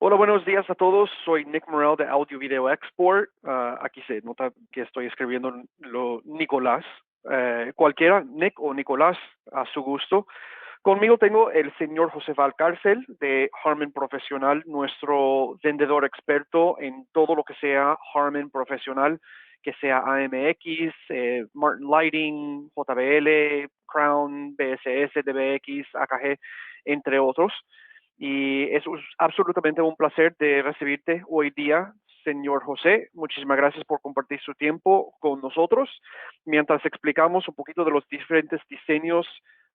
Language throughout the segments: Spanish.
Hola, buenos días a todos. Soy Nick Morel de Audio Video Export. Aquí se nota que estoy escribiendo Nicolás. Cualquiera, Nick o Nicolás, a su gusto. Conmigo tengo el señor José Valcárcel de Harman Profesional, nuestro vendedor experto en todo lo que sea Harman Profesional, que sea AMX, Martin Lighting, JBL, Crown, BSS, DBX, AKG, entre otros. Y es absolutamente un placer de recibirte hoy día, señor José. Muchísimas gracias por compartir su tiempo con nosotros mientras explicamos un poquito de los diferentes diseños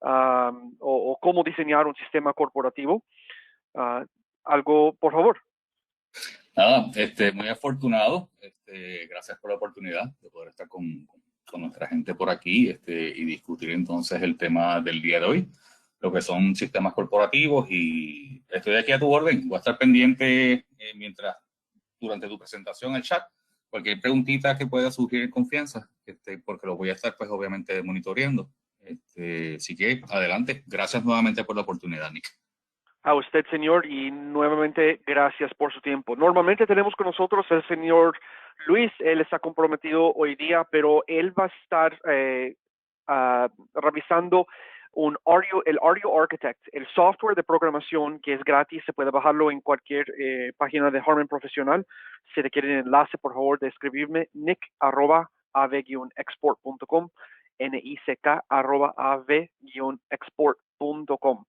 o cómo diseñar un sistema corporativo. Uh, Algo, por favor. Nada, muy afortunado. Gracias por la oportunidad de poder estar con nuestra gente por aquí y discutir entonces el tema del día de hoy, lo que son sistemas corporativos, y estoy aquí a tu orden. Voy a estar pendiente durante tu presentación, el chat, cualquier preguntita que pueda surgir en confianza, porque lo voy a estar pues obviamente monitoreando. Así que adelante. Gracias nuevamente por la oportunidad, Nick. A usted, señor, y nuevamente gracias por su tiempo. Normalmente tenemos con nosotros el señor Luis. Él está comprometido hoy día, pero él va a estar revisando el Audio Architect, el software de programación que es gratis. Se puede bajarlo en cualquier página de Harman Profesional. Si requieren enlace, por favor, de escribirme nick@av-export.com, nick@av-export.com.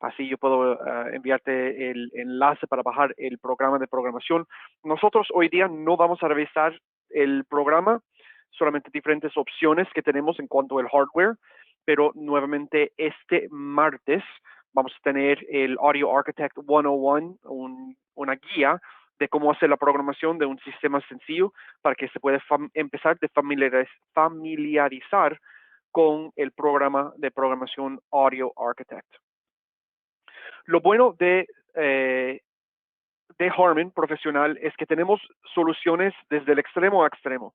Así yo puedo enviarte el enlace para bajar el programa de programación. Nosotros hoy día no vamos a revisar el programa, solamente diferentes opciones que tenemos en cuanto al hardware, pero nuevamente este martes vamos a tener el Audio Architect 101, una guía de cómo hacer la programación de un sistema sencillo para que se pueda empezar a familiarizar con el programa de programación Audio Architect. Lo bueno de Harman Profesional es que tenemos soluciones desde el extremo a extremo.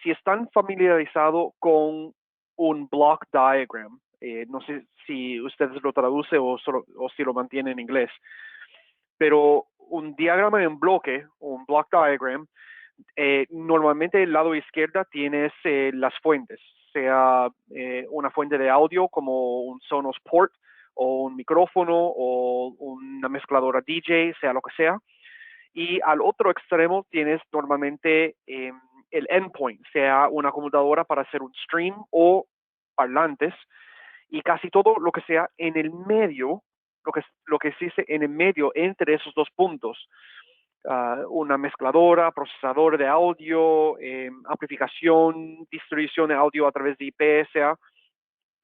Si están familiarizados con un block diagram, no sé si ustedes lo traduce o si lo mantienen en inglés, pero un diagrama en bloque, un block diagram, normalmente el lado izquierdo tienes las fuentes, sea una fuente de audio como un Sonos Port, o un micrófono, o una mezcladora DJ, sea lo que sea. Y al otro extremo tienes normalmente el endpoint, sea una computadora para hacer un stream o parlantes, y casi todo lo que sea en el medio, lo que existe en el medio entre esos dos puntos. Una mezcladora, procesador de audio, amplificación, distribución de audio a través de IP, sea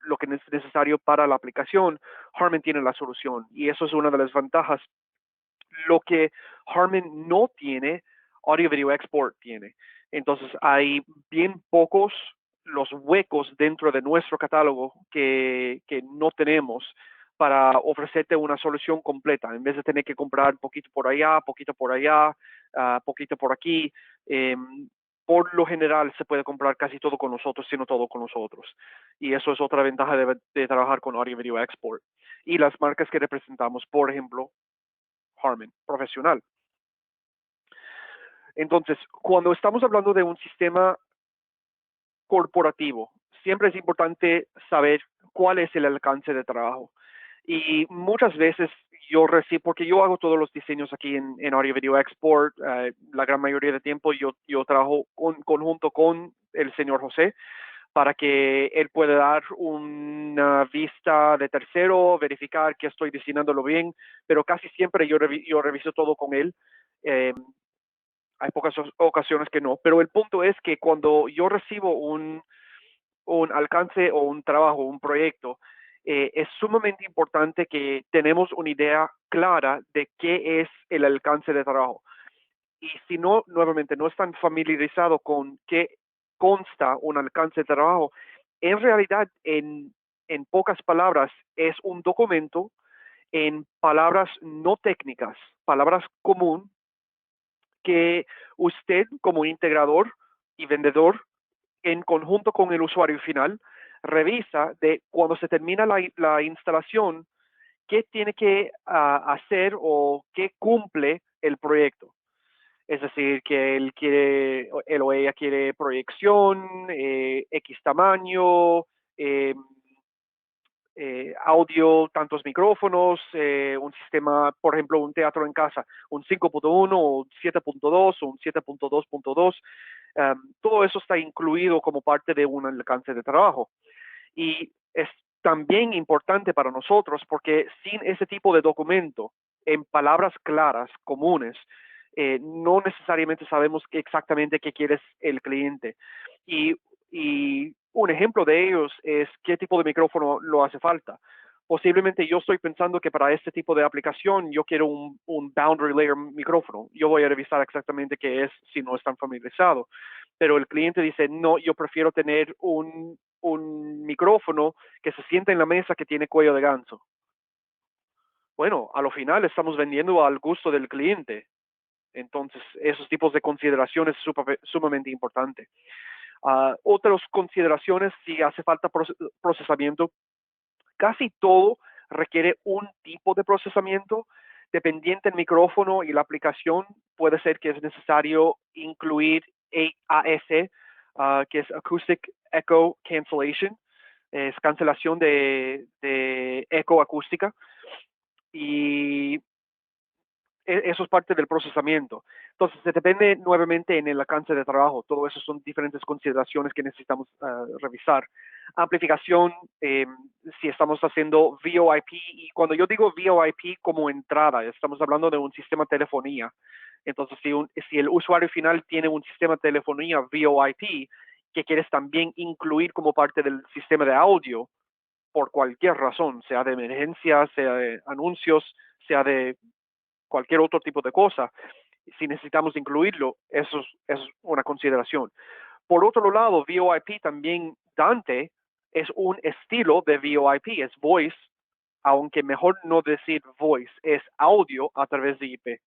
lo que es necesario para la aplicación. Harman tiene la solución, y eso es una de las ventajas. Lo que Harman no tiene, Audio Video Export tiene. Entonces hay bien pocos los huecos dentro de nuestro catálogo que no tenemos para ofrecerte una solución completa, en vez de tener que comprar poquito por allá, poquito por aquí. Por lo general se puede comprar casi todo con nosotros, sino todo con nosotros. Y eso es otra ventaja de trabajar con Audio Video Export. Y las marcas que representamos, por ejemplo, Harman Profesional. Entonces, cuando estamos hablando de un sistema corporativo, siempre es importante saber cuál es el alcance de trabajo. Y muchas veces yo recibo, porque yo hago todos los diseños aquí en Audio Video Export, la gran mayoría del tiempo yo trabajo conjunto con el señor José para que él pueda dar una vista de tercero, verificar que estoy diseñándolo bien, pero casi siempre yo reviso todo con él. Hay pocas ocasiones que no, pero el punto es que cuando yo recibo un alcance o un trabajo, un proyecto, es sumamente importante que tenemos una idea clara de qué es el alcance de trabajo. Y si no, nuevamente, no están familiarizados con qué consta un alcance de trabajo, en realidad, en pocas palabras, es un documento en palabras no técnicas, palabras común, que usted como integrador y vendedor, en conjunto con el usuario final, revisa de cuando se termina la instalación, qué tiene que hacer o qué cumple el proyecto. Es decir, que él o ella quiere proyección, X tamaño, eh, audio, tantos micrófonos, un sistema, por ejemplo, un teatro en casa, un 5.1 o un 7.2 o un 7.2.2. Todo eso está incluido como parte de un alcance de trabajo. Y es también importante para nosotros porque sin ese tipo de documento, en palabras claras, comunes, no necesariamente sabemos exactamente qué quiere el cliente. Y, y un ejemplo de ellos es qué tipo de micrófono lo hace falta. Posiblemente yo estoy pensando que para este tipo de aplicación yo quiero un boundary layer micrófono. Yo voy a revisar exactamente qué es si no están familiarizado. Pero el cliente dice, no, yo prefiero tener un micrófono que se sienta en la mesa que tiene cuello de ganso. Bueno, a lo final estamos vendiendo al gusto del cliente. Entonces, esos tipos de consideraciones es sumamente importante. Otras consideraciones, si hace falta procesamiento, casi todo requiere un tipo de procesamiento. Dependiente del micrófono y la aplicación, puede ser que es necesario incluir AEC, que es Acoustic Echo Cancellation, es cancelación de eco acústica, y eso es parte del procesamiento. Entonces, se depende nuevamente en el alcance de trabajo. Todo eso son diferentes consideraciones que necesitamos revisar. Amplificación, si estamos haciendo VoIP, y cuando yo digo VoIP como entrada, estamos hablando de un sistema de telefonía. Entonces, si el usuario final tiene un sistema de telefonía VoIP, que quieres también incluir como parte del sistema de audio, por cualquier razón, sea de emergencia, sea de anuncios, sea de cualquier otro tipo de cosa, si necesitamos incluirlo, eso es una consideración. Por otro lado, VoIP también, Dante es un estilo de VoIP, es voice, aunque mejor no decir voice, es audio a través de IP.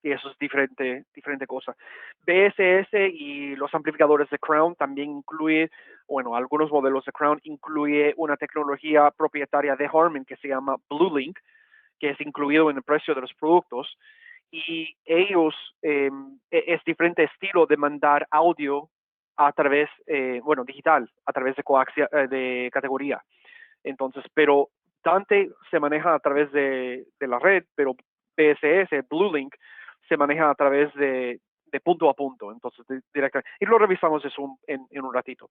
Y eso es diferente cosa. BSS y los amplificadores de Crown también incluye, bueno, algunos modelos de Crown incluye una tecnología propietaria de Harman que se llama BlueLink, que es incluido en el precio de los productos, y ellos es diferente estilo de mandar audio a través, bueno, digital, a través de categoría. Entonces, pero Dante se maneja a través de la red, pero PSS, BlueLink, se maneja a través de punto a punto. Entonces, directamente. Y lo revisamos eso en un ratito.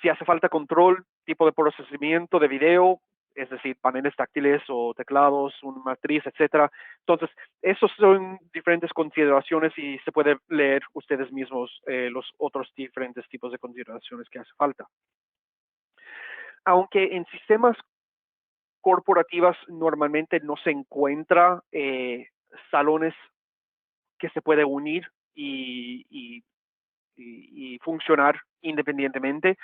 Si hace falta control, tipo de procesamiento de video, es decir, paneles táctiles o teclados, una matriz, etcétera. Entonces, esos son diferentes consideraciones y se puede leer ustedes mismos los otros diferentes tipos de consideraciones que hace falta. Aunque en sistemas corporativas normalmente no se encuentra salones que se puede unir y funcionar independientemente.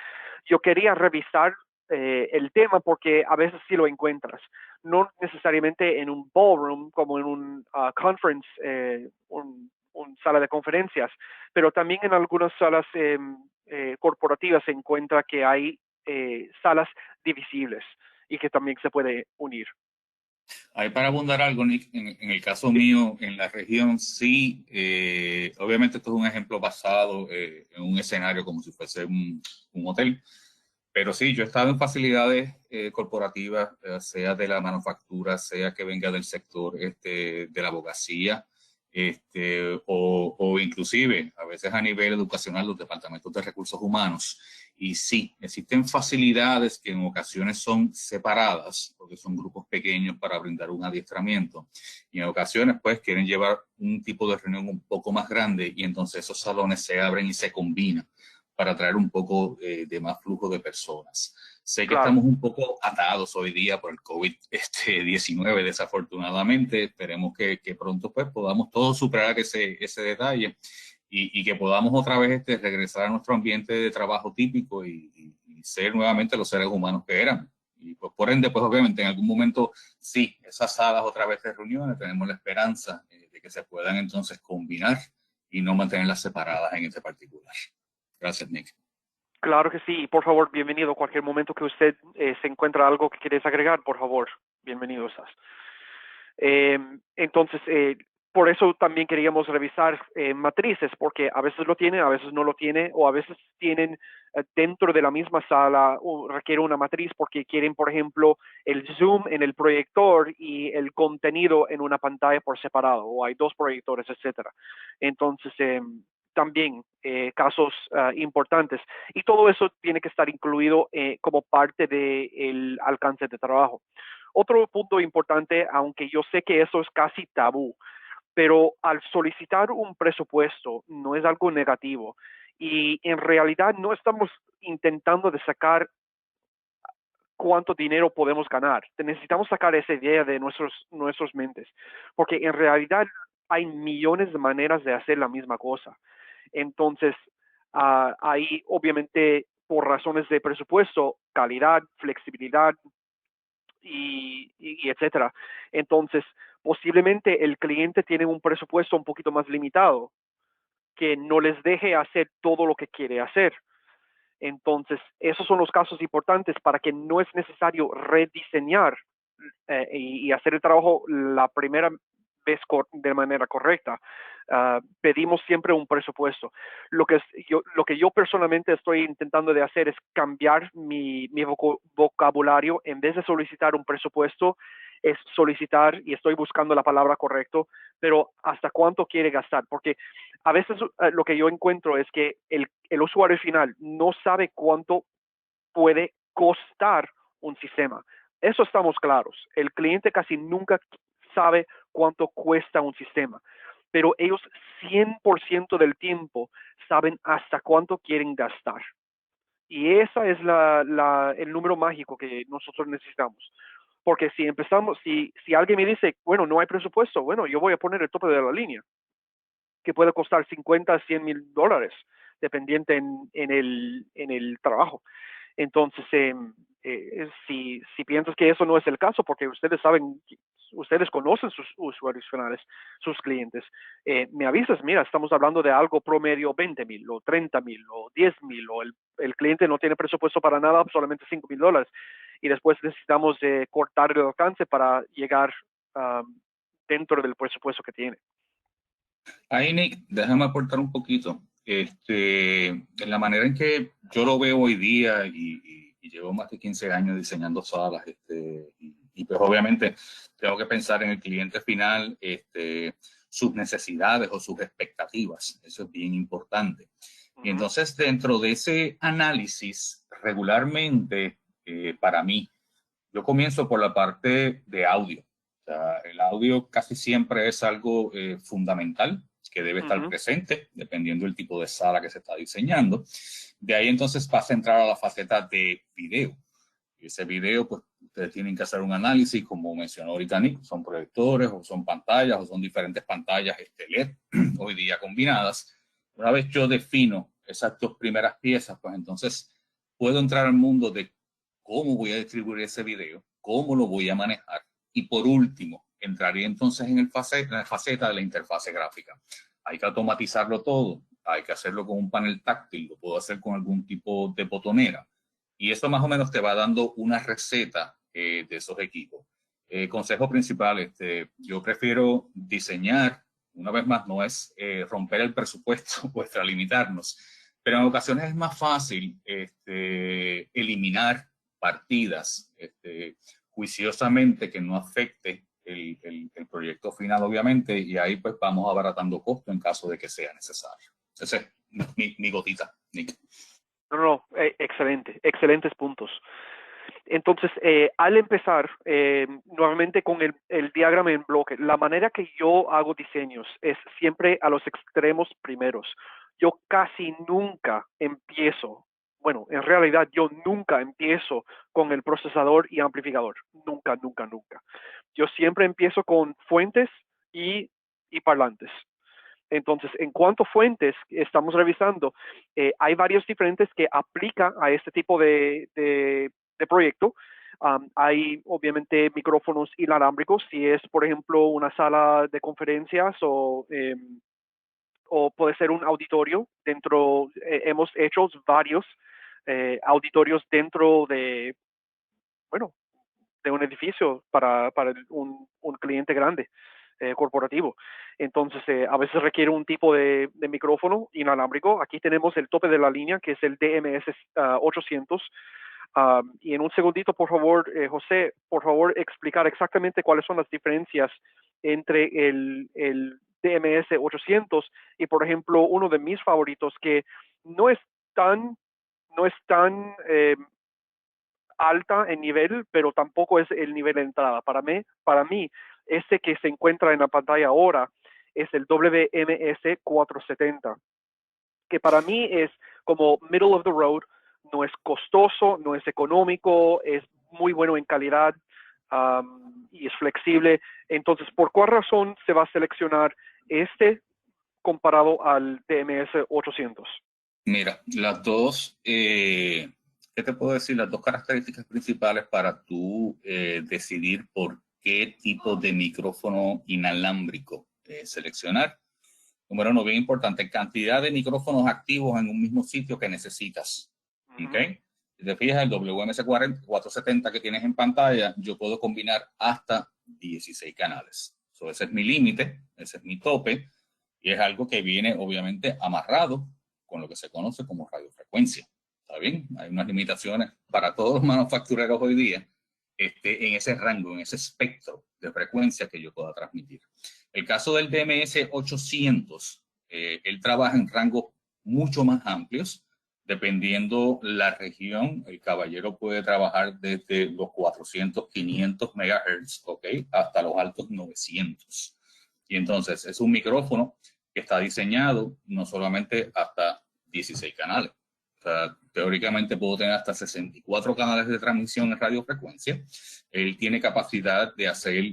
Yo quería revisar el tema porque a veces sí lo encuentras, no necesariamente en un ballroom como en un conference, un sala de conferencias, pero también en algunas salas corporativas se encuentra que hay salas divisibles y que también se puede unir. Ahí para abundar algo, Nick, en el caso Sí. mío, en la región, sí, obviamente esto es un ejemplo basado en un escenario como si fuese un hotel, pero sí, yo he estado en facilidades corporativas, sea de la manufactura, sea que venga del sector de la abogacía, o inclusive a veces a nivel educacional, los departamentos de recursos humanos. Y sí, existen facilidades que en ocasiones son separadas, porque son grupos pequeños para brindar un adiestramiento. Y en ocasiones, pues, quieren llevar un tipo de reunión un poco más grande y entonces esos salones se abren y se combinan para traer un poco de más flujo de personas. Sé que Claro. estamos un poco atados hoy día por el COVID-19, desafortunadamente. Esperemos que pronto pues, podamos todos superar ese detalle y que podamos otra vez regresar a nuestro ambiente de trabajo típico y ser nuevamente los seres humanos que eran. Y pues por ende, pues obviamente en algún momento sí, esas salas otra vez de reuniones, tenemos la esperanza de que se puedan entonces combinar y no mantenerlas separadas en este particular. Gracias, Nick. Claro que sí. Por favor, bienvenido. Cualquier momento que usted se encuentra algo que quieres agregar, por favor. bienvenido estás. Entonces, por eso también queríamos revisar matrices, porque a veces lo tiene, a veces no lo tiene, o a veces tienen dentro de la misma sala, requiere una matriz porque quieren, por ejemplo, el zoom en el proyector y el contenido en una pantalla por separado, o hay dos proyectores, etcétera. Entonces, también casos importantes. Y todo eso tiene que estar incluido como parte del alcance de trabajo. Otro punto importante, aunque yo sé que eso es casi tabú, pero al solicitar un presupuesto no es algo negativo y en realidad no estamos intentando de sacar cuánto dinero podemos ganar. Necesitamos sacar esa idea de nuestros mentes, porque en realidad hay millones de maneras de hacer la misma cosa. Entonces, ahí obviamente por razones de presupuesto, calidad, flexibilidad, y etcétera. Entonces, posiblemente el cliente tiene un presupuesto un poquito más limitado que no les deje hacer todo lo que quiere hacer. Entonces, esos son los casos importantes para que no es necesario rediseñar y hacer el trabajo la primera vez de manera correcta. Pedimos siempre un presupuesto. Lo que yo personalmente estoy intentando de hacer es cambiar mi vocabulario. En vez de solicitar un presupuesto, es solicitar, y estoy buscando la palabra correcta, pero hasta cuánto quiere gastar, porque a veces lo que yo encuentro es que el usuario final no sabe cuánto puede costar un sistema. Eso estamos claros. El cliente casi nunca sabe cuánto cuesta un sistema, pero ellos 100% del tiempo saben hasta cuánto quieren gastar. Y esa es el número mágico que nosotros necesitamos. Porque si empezamos, si alguien me dice, bueno, no hay presupuesto, bueno, yo voy a poner el tope de la línea, que puede costar 50 a 100 mil dólares, dependiente en el trabajo. Entonces, si piensas que eso no es el caso, porque ustedes saben, ustedes conocen sus usuarios finales, sus clientes, me avisas, mira, estamos hablando de algo promedio 20 mil o 30 mil o 10 mil, o el cliente no tiene presupuesto para nada, solamente 5 mil dólares, y después necesitamos cortar el alcance para llegar dentro del presupuesto que tiene. Ahí, Nick, déjame aportar un poquito. En la manera en que yo lo veo hoy día y llevo más de 15 años diseñando salas, y pues obviamente tengo que pensar en el cliente final, sus necesidades o sus expectativas. Eso es bien importante. Y entonces, dentro de ese análisis, regularmente, para mí, yo comienzo por la parte de audio. O sea, el audio casi siempre es algo fundamental que debe estar presente, dependiendo del tipo de sala que se está diseñando. De ahí entonces pasa a entrar a la faceta de video. Y ese video, pues, ustedes tienen que hacer un análisis, como mencionó ahorita Nick, son proyectores, o son pantallas, o son diferentes pantallas LED, hoy día combinadas. Una vez yo defino esas dos primeras piezas, pues entonces puedo entrar al mundo de cómo voy a distribuir ese video, cómo lo voy a manejar, y por último, entraría entonces en la faceta de la interfase gráfica. Hay que automatizarlo todo, hay que hacerlo con un panel táctil, lo puedo hacer con algún tipo de botonera. Y eso más o menos te va dando una receta de esos equipos. Consejo principal, yo prefiero diseñar, una vez más, no es romper el presupuesto o extralimitarnos, pero en ocasiones es más fácil eliminar partidas juiciosamente que no afecte el proyecto final, obviamente, y ahí pues vamos abaratando costo en caso de que sea necesario. Esa es mi gotita, Nick. No, excelente, excelentes puntos. Entonces, al empezar, nuevamente con el diagrama en bloque, la manera que yo hago diseños es siempre a los extremos primeros. Yo casi nunca empiezo, bueno, en realidad yo nunca empiezo con el procesador y amplificador. Nunca, nunca, nunca. Yo siempre empiezo con fuentes y parlantes. Entonces, en cuanto a fuentes estamos revisando, hay varios diferentes que aplican a este tipo de proyecto. Hay obviamente micrófonos inalámbricos, si es, por ejemplo, una sala de conferencias o puede ser un auditorio. Hemos hecho varios auditorios dentro de, bueno, un edificio para un cliente grande, corporativo. Entonces, a veces requiere un tipo de micrófono inalámbrico. Aquí tenemos el tope de la línea, que es el DMS 800. Y en un segundito, por favor, José, por favor, explicar exactamente cuáles son las diferencias entre el DMS 800 y, por ejemplo, uno de mis favoritos, que no es tan, no es tan alta en nivel, pero tampoco es el nivel de entrada. Para mí, este que se encuentra en la pantalla ahora es el WMS 470, que para mí es como middle of the road. No es costoso, no es económico, es muy bueno en calidad, y es flexible. Entonces, ¿por cuál razón se va a seleccionar este comparado al DMS 800? Mira, las dos, ¿qué te puedo decir? Las dos características principales para tú decidir por qué tipo de micrófono inalámbrico seleccionar. Número uno, bien importante, cantidad de micrófonos activos en un mismo sitio que necesitas. ¿Ok? Si te fijas, el WMS 470 que tienes en pantalla, yo puedo combinar hasta 16 canales. So, ese es mi límite, ese es mi tope, y es algo que viene obviamente amarrado con lo que se conoce como radiofrecuencia. ¿Está bien? Hay unas limitaciones para todos los manufactureros hoy día en ese rango, en ese espectro de frecuencia que yo pueda transmitir. El caso del DMS 800, él trabaja en rangos mucho más amplios, dependiendo la región. El caballero puede trabajar desde los 400, 500 MHz, ¿ok? Hasta los altos 900. Y entonces es un micrófono que está diseñado no solamente hasta 16 canales. O sea, teóricamente puedo tener hasta 64 canales de transmisión en radiofrecuencia. Él tiene capacidad de hacer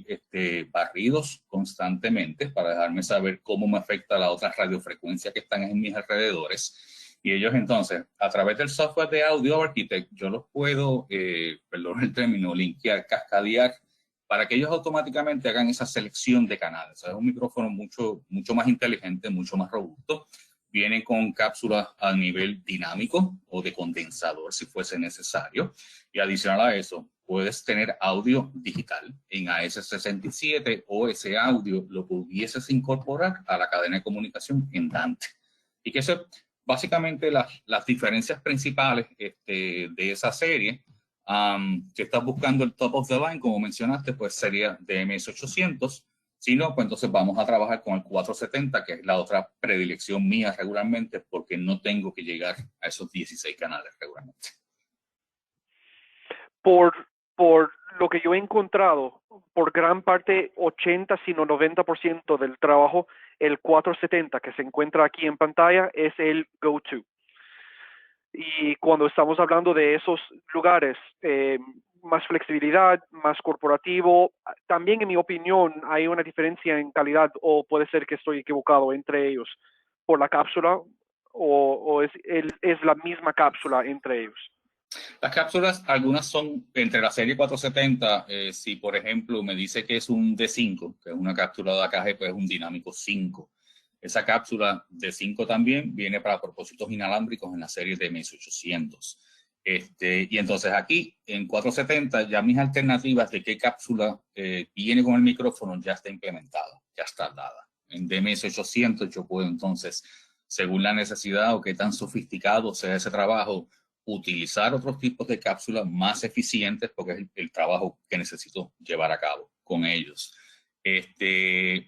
barridos constantemente para dejarme saber cómo me afecta la otra radiofrecuencia que están en mis alrededores. Y ellos entonces, a través del software de Audio Architect, yo los puedo, perdón el término, linkear, cascadear, para que ellos automáticamente hagan esa selección de canales. O sea, es un micrófono mucho más inteligente, mucho más robusto. Viene con cápsulas a nivel dinámico o de condensador si fuese necesario. Y adicional a eso, puedes tener audio digital en AS67 o ese audio lo pudieses incorporar a la cadena de comunicación en Dante. Y que eso, básicamente las diferencias principales de esa serie. Si estás buscando el top of the line, como mencionaste, pues sería DMS 800. Si no, pues entonces vamos a trabajar con el 470, que es la otra predilección mía regularmente, porque no tengo que llegar a esos 16 canales regularmente. Por lo que yo he encontrado, por gran parte, 80, sino 90% del trabajo, el 470 que se encuentra aquí en pantalla es el go-to. Y cuando estamos hablando de esos lugares, más flexibilidad, más corporativo, también en mi opinión hay una diferencia en calidad, o puede ser que estoy equivocado entre ellos, por la cápsula, o es la misma cápsula entre ellos. Las cápsulas, algunas son entre la serie 470, si por ejemplo me dice que es un D5, que es una cápsula de AKG, pues es un dinámico 5. Esa cápsula de 5 también viene para propósitos inalámbricos en la serie de MS800. Y entonces aquí en 470 ya mis alternativas de qué cápsula viene con el micrófono ya está implementada, ya está dada. En DMS800 yo puedo entonces, según la necesidad o qué tan sofisticado sea ese trabajo, utilizar otros tipos de cápsulas más eficientes porque es el trabajo que necesito llevar a cabo con ellos.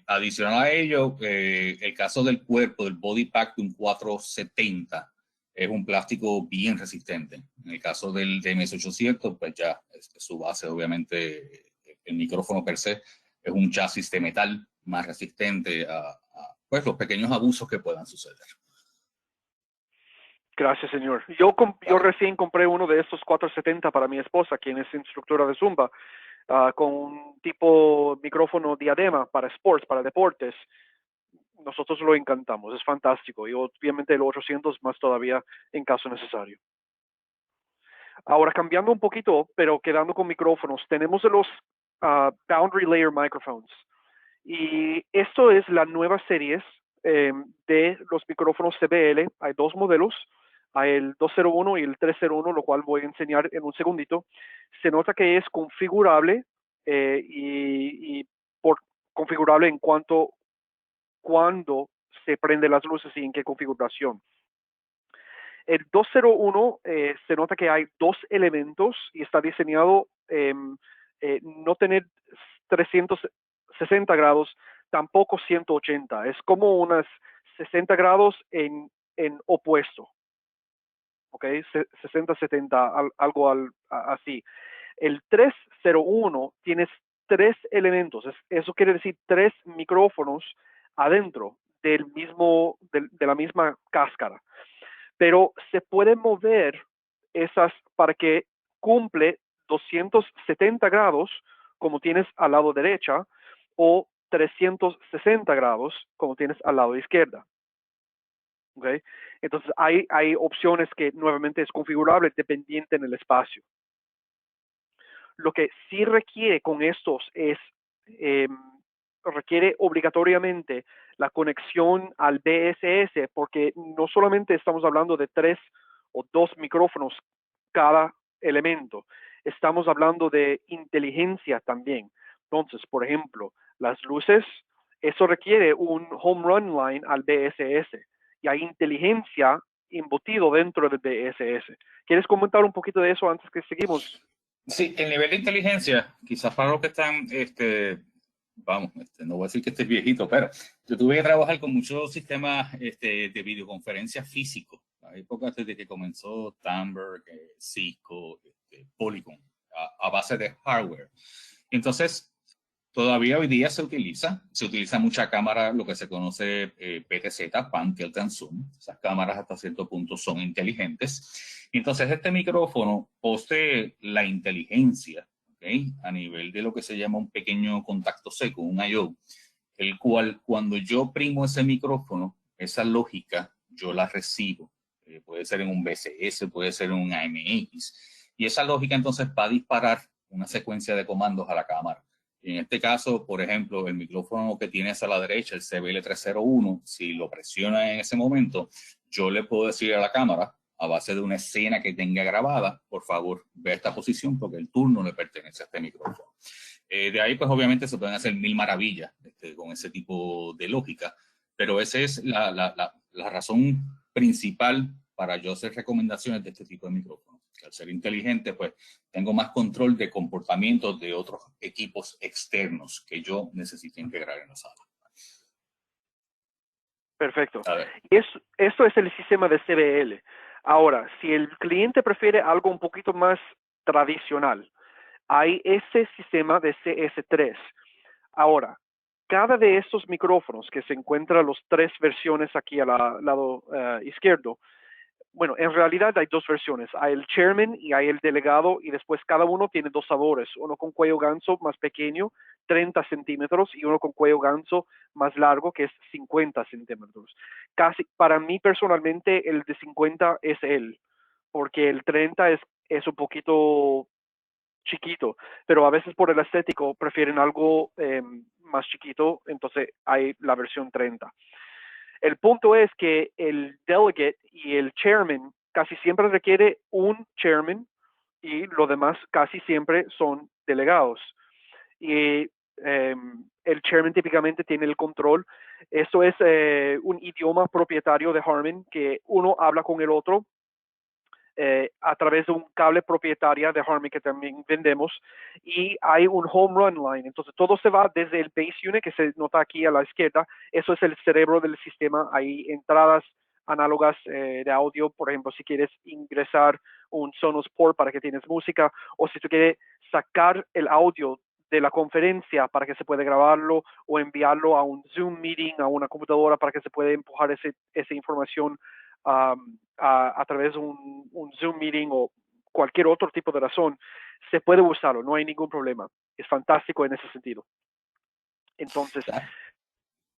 Adicional a ello, el caso del cuerpo, del body pack de un 470, es un plástico bien resistente. En el caso del DMS800, pues ya su base, obviamente, el micrófono per se, es un chasis de metal más resistente a pues, los pequeños abusos que puedan suceder. Gracias, señor. Yo recién compré uno de estos 470 para mi esposa, quien es instructora de Zumba, con un tipo micrófono diadema para sports, para deportes. Nosotros lo encantamos, es fantástico. Y obviamente el 800 más todavía en caso necesario. Ahora, cambiando un poquito, pero quedando con micrófonos, tenemos los Boundary Layer Microphones. Y esto es la nueva serie de los micrófonos CBL. Hay dos modelos. hay el 201 y el 301, lo cual voy a enseñar en un segundito. Se nota que es configurable y por configurable en cuanto cuando se prenden las luces y en qué configuración. El 201 se nota que hay dos elementos y está diseñado no tener 360 grados, tampoco 180. Es como unas 60 grados en opuesto. ¿Ok? 60, 70, algo así. El 301 tienes tres elementos. Eso quiere decir tres micrófonos adentro de la misma cáscara. Pero se puede mover esas para que cumple 270 grados, como tienes al lado derecha, o 360 grados, como tienes al lado izquierda. ¿Okay? Entonces, hay opciones que nuevamente es configurable dependiente en el espacio. Lo que sí requiere con estos es, requiere obligatoriamente la conexión al BSS, porque no solamente estamos hablando de 3 o 2 micrófonos cada elemento, estamos hablando de inteligencia también. Entonces, por ejemplo, las luces, eso requiere un home run line al BSS y hay inteligencia embutido dentro del BSS. ¿Quieres comentar un poquito de eso antes que seguimos? Sí, el nivel de inteligencia, quizás para los que están, no voy a decir que estés viejito, pero yo tuve que trabajar con muchos sistemas de videoconferencia físicos. La época desde que comenzó Tandberg, Cisco, Polycom, a base de hardware. Entonces, todavía hoy día se utiliza mucha cámara, lo que se conoce PTZ, Pan, Tilt and Zoom. Esas cámaras hasta cierto punto son inteligentes. Entonces este micrófono posee la inteligencia, ¿okay? A nivel de lo que se llama un pequeño contacto seco, un I/O, el cual cuando yo primo ese micrófono, esa lógica yo la recibo. Puede ser en un BCS, puede ser en un AMX. Y esa lógica entonces va a disparar una secuencia de comandos a la cámara. En este caso, por ejemplo, el micrófono que tienes a la derecha, el CBL301, si lo presiona en ese momento, yo le puedo decir a la cámara, a base de una escena que tenga grabada, por favor, ve esta posición porque el turno le pertenece a este micrófono. De ahí, pues obviamente se pueden hacer mil maravillas con ese tipo de lógica, pero esa es la razón principal para yo hacer recomendaciones de este tipo de micrófonos. Que al ser inteligente, pues tengo más control de comportamientos de otros equipos externos que yo necesito integrar en la sala. Perfecto. Esto es el sistema de CBL. Ahora, si el cliente prefiere algo un poquito más tradicional, hay ese sistema de CS3. Ahora, cada de estos micrófonos que se encuentran las tres versiones aquí al lado izquierdo, bueno, en realidad hay dos versiones. Hay el chairman y hay el delegado y después cada uno tiene dos sabores. Uno con cuello ganso más pequeño, 30 centímetros, y uno con cuello ganso más largo, que es 50 centímetros. Casi, para mí personalmente, el de 50 es porque el 30 es un poquito chiquito, pero a veces por el estético prefieren algo más chiquito, entonces hay la versión 30. El punto es que el delegate y el chairman casi siempre requiere un chairman y lo demás casi siempre son delegados. Y el chairman típicamente tiene el control. Esto es un idioma propietario de Harman que uno habla con el otro a través de un cable propietario de Harman que también vendemos, y hay un home run line. Entonces todo se va desde el base unit que se nota aquí a la izquierda. Eso es el cerebro del sistema. Hay entradas análogas de audio, por ejemplo, si quieres ingresar un Sonos port para que tienes música, o si tú quieres sacar el audio de la conferencia para que se pueda grabarlo o enviarlo a un Zoom meeting, a una computadora para que se pueda empujar esa información a través de un Zoom meeting o cualquier otro tipo de razón, se puede usarlo, no hay ningún problema. Es fantástico en ese sentido. Entonces,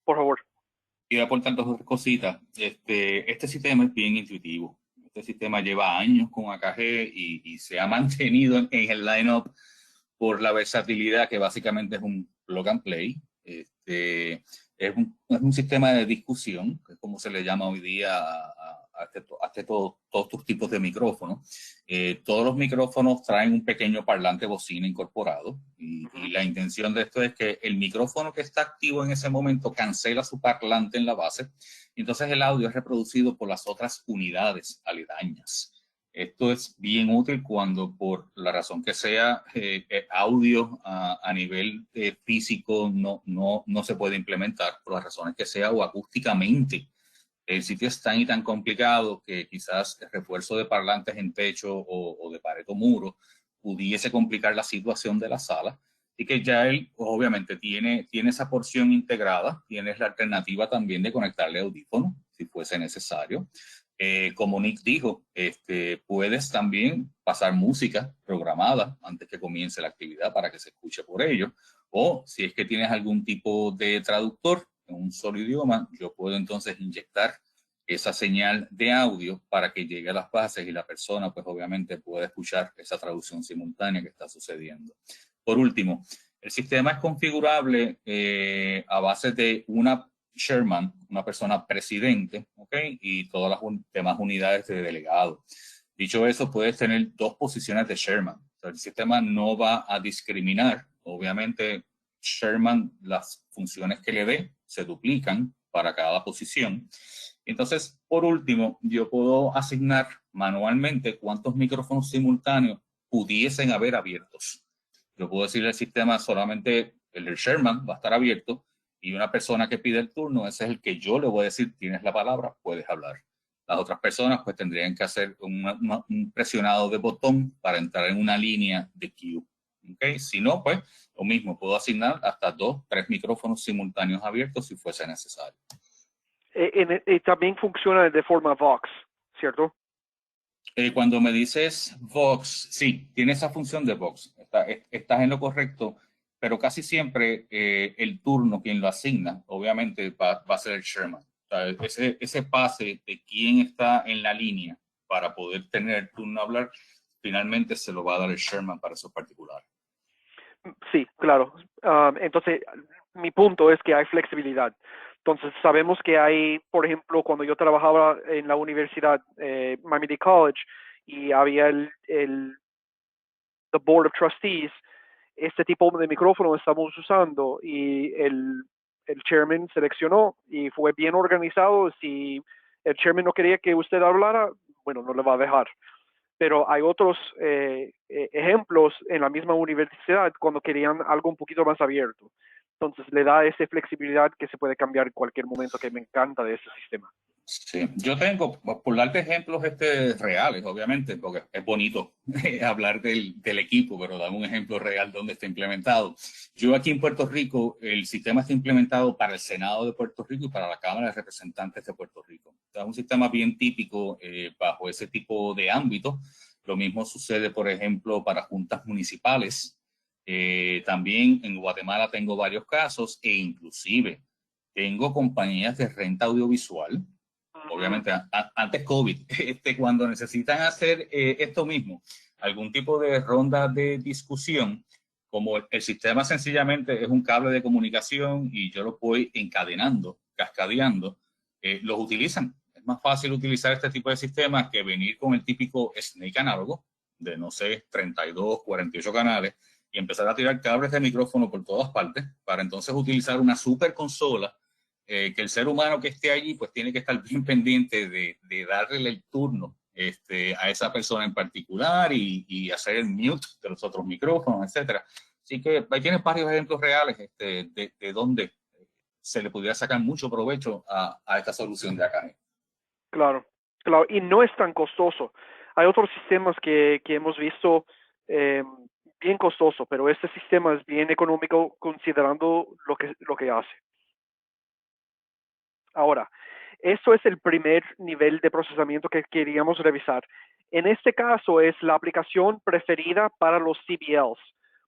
por favor. Y aportar dos cositas. Este sistema es bien intuitivo. Este sistema lleva años con AKG y se ha mantenido en el lineup por la versatilidad que básicamente es un plug and play. Es un sistema de discusión, que es como se le llama hoy día a hazte todos tus tipos de micrófonos. Todos los micrófonos traen un pequeño parlante bocina incorporado y la intención de esto es que el micrófono que está activo en ese momento cancela su parlante en la base y entonces el audio es reproducido por las otras unidades aledañas. Esto es bien útil cuando por la razón que sea audio a nivel físico no se puede implementar por las razones que sea o acústicamente. El sitio es tan y tan complicado que quizás el refuerzo de parlantes en techo o de pared o muro pudiese complicar la situación de la sala y que ya él obviamente tiene esa porción integrada, tienes la alternativa también de conectarle audífono si fuese necesario. Como Nick dijo, puedes también pasar música programada antes que comience la actividad para que se escuche por ello. O si es que tienes algún tipo de traductor en un solo idioma, yo puedo entonces inyectar esa señal de audio para que llegue a las bases y la persona pues obviamente pueda escuchar esa traducción simultánea que está sucediendo. Por último, el sistema es configurable a base de una chairman, una persona presidente, ¿ok? Y todas las demás unidades de delegado. Dicho eso, puedes tener 2 posiciones de chairman. O sea, el sistema no va a discriminar. Obviamente, chairman, las funciones que le dé se duplican para cada posición. Entonces, por último, yo puedo asignar manualmente cuántos micrófonos simultáneos pudiesen haber abiertos. Yo puedo decirle al sistema solamente el del chairman va a estar abierto y una persona que pide el turno, ese es el que yo le voy a decir, tienes la palabra, puedes hablar. Las otras personas pues tendrían que hacer un presionado de botón para entrar en una línea de queue. ¿Okay? Si no, pues lo mismo, puedo asignar hasta 2, 3 micrófonos simultáneos abiertos si fuese necesario. Y también funciona de forma Vox, ¿cierto? Cuando me dices Vox, sí, tiene esa función de Vox. Estás en lo correcto, pero casi siempre el turno, quien lo asigna, obviamente va a ser el chairman. O sea, ese pase de quién está en la línea para poder tener el turno a hablar, finalmente se lo va a dar el chairman para esos particulares. Sí, claro. Entonces, mi punto es que hay flexibilidad. Entonces, sabemos que hay, por ejemplo, cuando yo trabajaba en la universidad, Miami-Dade College, y había the Board of Trustees, este tipo de micrófono estamos usando y el chairman seleccionó y fue bien organizado. Si el chairman no quería que usted hablara, bueno, no le va a dejar. Pero hay otros ejemplos en la misma universidad cuando querían algo un poquito más abierto. Entonces le da esa flexibilidad que se puede cambiar en cualquier momento, que me encanta de ese sistema. Sí, yo tengo, por darte ejemplos reales, obviamente, porque es bonito hablar del equipo, pero dame un ejemplo real donde está implementado. Yo aquí en Puerto Rico, el sistema está implementado para el Senado de Puerto Rico y para la Cámara de Representantes de Puerto Rico. Es un sistema bien típico bajo ese tipo de ámbito. Lo mismo sucede, por ejemplo, para juntas municipales. También en Guatemala tengo varios casos e inclusive tengo compañías de renta audiovisual. Obviamente, antes COVID, cuando necesitan hacer esto mismo, algún tipo de ronda de discusión, como el sistema sencillamente es un cable de comunicación y yo lo voy encadenando, cascadeando, los utilizan. Es más fácil utilizar este tipo de sistemas que venir con el típico snake análogo de, no sé, 32, 48 canales y empezar a tirar cables de micrófono por todas partes para entonces utilizar una super consola que el ser humano que esté allí pues tiene que estar bien pendiente de darle el turno a esa persona en particular y hacer el mute de los otros micrófonos, etcétera. Así que ahí tienes varios ejemplos reales de donde se le pudiera sacar mucho provecho a esta solución de acá. Claro, claro, y no es tan costoso. Hay otros sistemas que hemos visto bien costoso, pero este sistema es bien económico considerando lo que hace. Ahora, esto es el primer nivel de procesamiento que queríamos revisar. En este caso es la aplicación preferida para los CBLs,